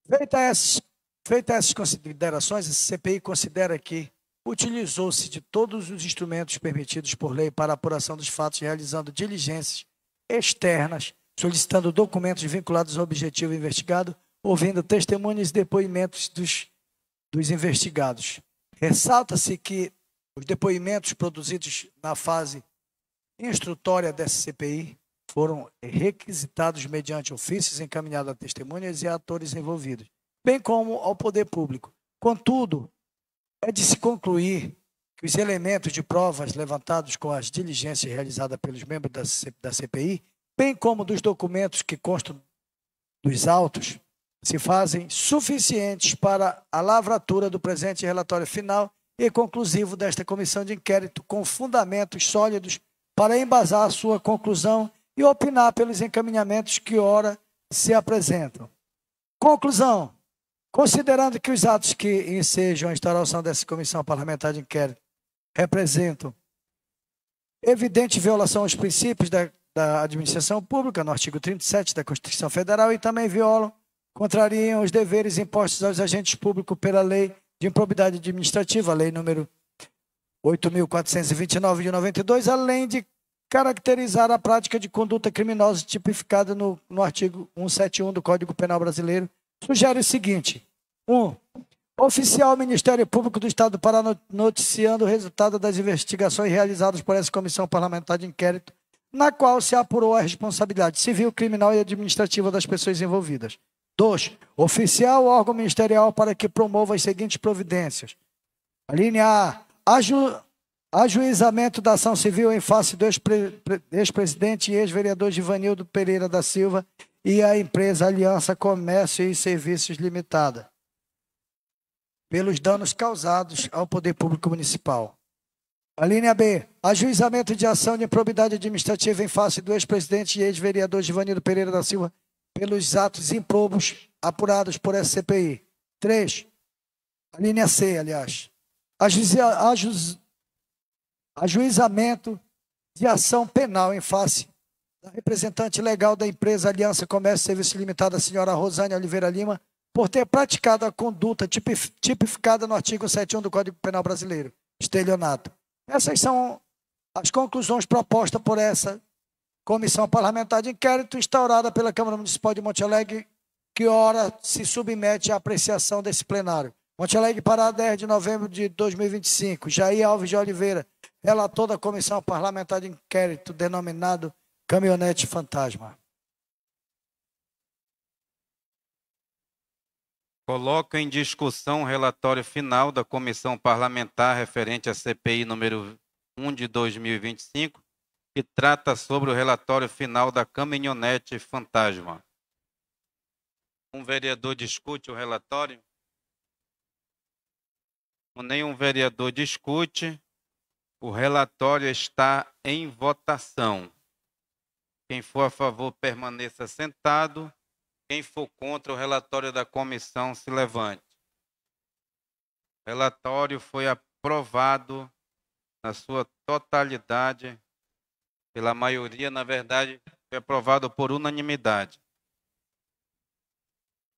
Feitas essas considerações, a CPI considera que utilizou-se de todos os instrumentos permitidos por lei para a apuração dos fatos, realizando diligências externas, solicitando documentos vinculados ao objetivo investigado, ouvindo testemunhas e depoimentos dos investigados. Ressalta-se que os depoimentos produzidos na fase instrutória dessa CPI foram requisitados mediante ofícios encaminhados a testemunhas e a atores envolvidos, bem como ao poder público. Contudo, é de se concluir que os elementos de provas levantados com as diligências realizadas pelos membros da CPI, bem como dos documentos que constam dos autos, se fazem suficientes para a lavratura do presente relatório final e conclusivo desta comissão de inquérito, com fundamentos sólidos para embasar a sua conclusão e opinar pelos encaminhamentos que ora se apresentam. Conclusão. Considerando que os atos que ensejam a instauração dessa comissão parlamentar de inquérito representam evidente violação aos princípios da administração pública, no artigo 37 da Constituição Federal, e também contrariam os deveres impostos aos agentes públicos pela Lei de Improbidade Administrativa, a Lei número 8.429 de 92, além de caracterizar a prática de conduta criminosa tipificada no artigo 171 do Código Penal Brasileiro, sugere o seguinte: 1. Oficial Ministério Público do Estado do Pará noticiando o resultado das investigações realizadas por essa comissão parlamentar de inquérito, na qual se apurou a responsabilidade civil, criminal e administrativa das pessoas envolvidas. 2. Oficial órgão ministerial para que promova as seguintes providências. A linha A. Ajuizamento da ação civil em face do ex-presidente e ex-vereador Givanildo Pereira da Silva e a empresa Aliança Comércio e Serviços Limitada, pelos danos causados ao poder público municipal. A linha B. Ajuizamento de ação de improbidade administrativa em face do ex-presidente e ex-vereador Givanildo Pereira da Silva pelos atos improbos apurados por essa CPI. 3. A linha C, aliás. Ajuizamento de ação penal em face da representante legal da empresa Aliança Comércio e Serviços Limitada, a senhora Rosane Oliveira Lima, por ter praticado a conduta tipificada no artigo 171 do Código Penal Brasileiro, estelionato. Essas são as conclusões propostas por essa comissão parlamentar de inquérito instaurada pela Câmara Municipal de Monte Alegre, que ora se submete à apreciação desse plenário. Monte Alegre, Pará, 10 de novembro de 2025. Jair Alves de Oliveira, relator da comissão parlamentar de inquérito denominado Caminhonete Fantasma. Coloco em discussão o relatório final da comissão parlamentar referente à CPI número 1 de 2025, que trata sobre o relatório final da Caminhonete Fantasma. Um vereador discute o relatório? Nenhum vereador discute. O relatório está em votação. Quem for a favor, permaneça sentado. Quem for contra o relatório da comissão, se levante. O relatório foi aprovado na sua totalidade, pela maioria, na verdade, foi aprovado por unanimidade.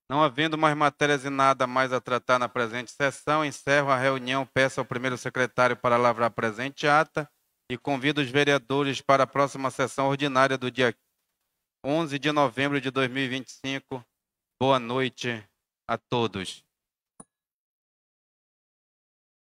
Não havendo mais matérias e nada mais a tratar na presente sessão, encerro a reunião, peço ao primeiro secretário para lavrar a presente ata e convido os vereadores para a próxima sessão ordinária do dia 11 de novembro de 2025. Boa noite a todos.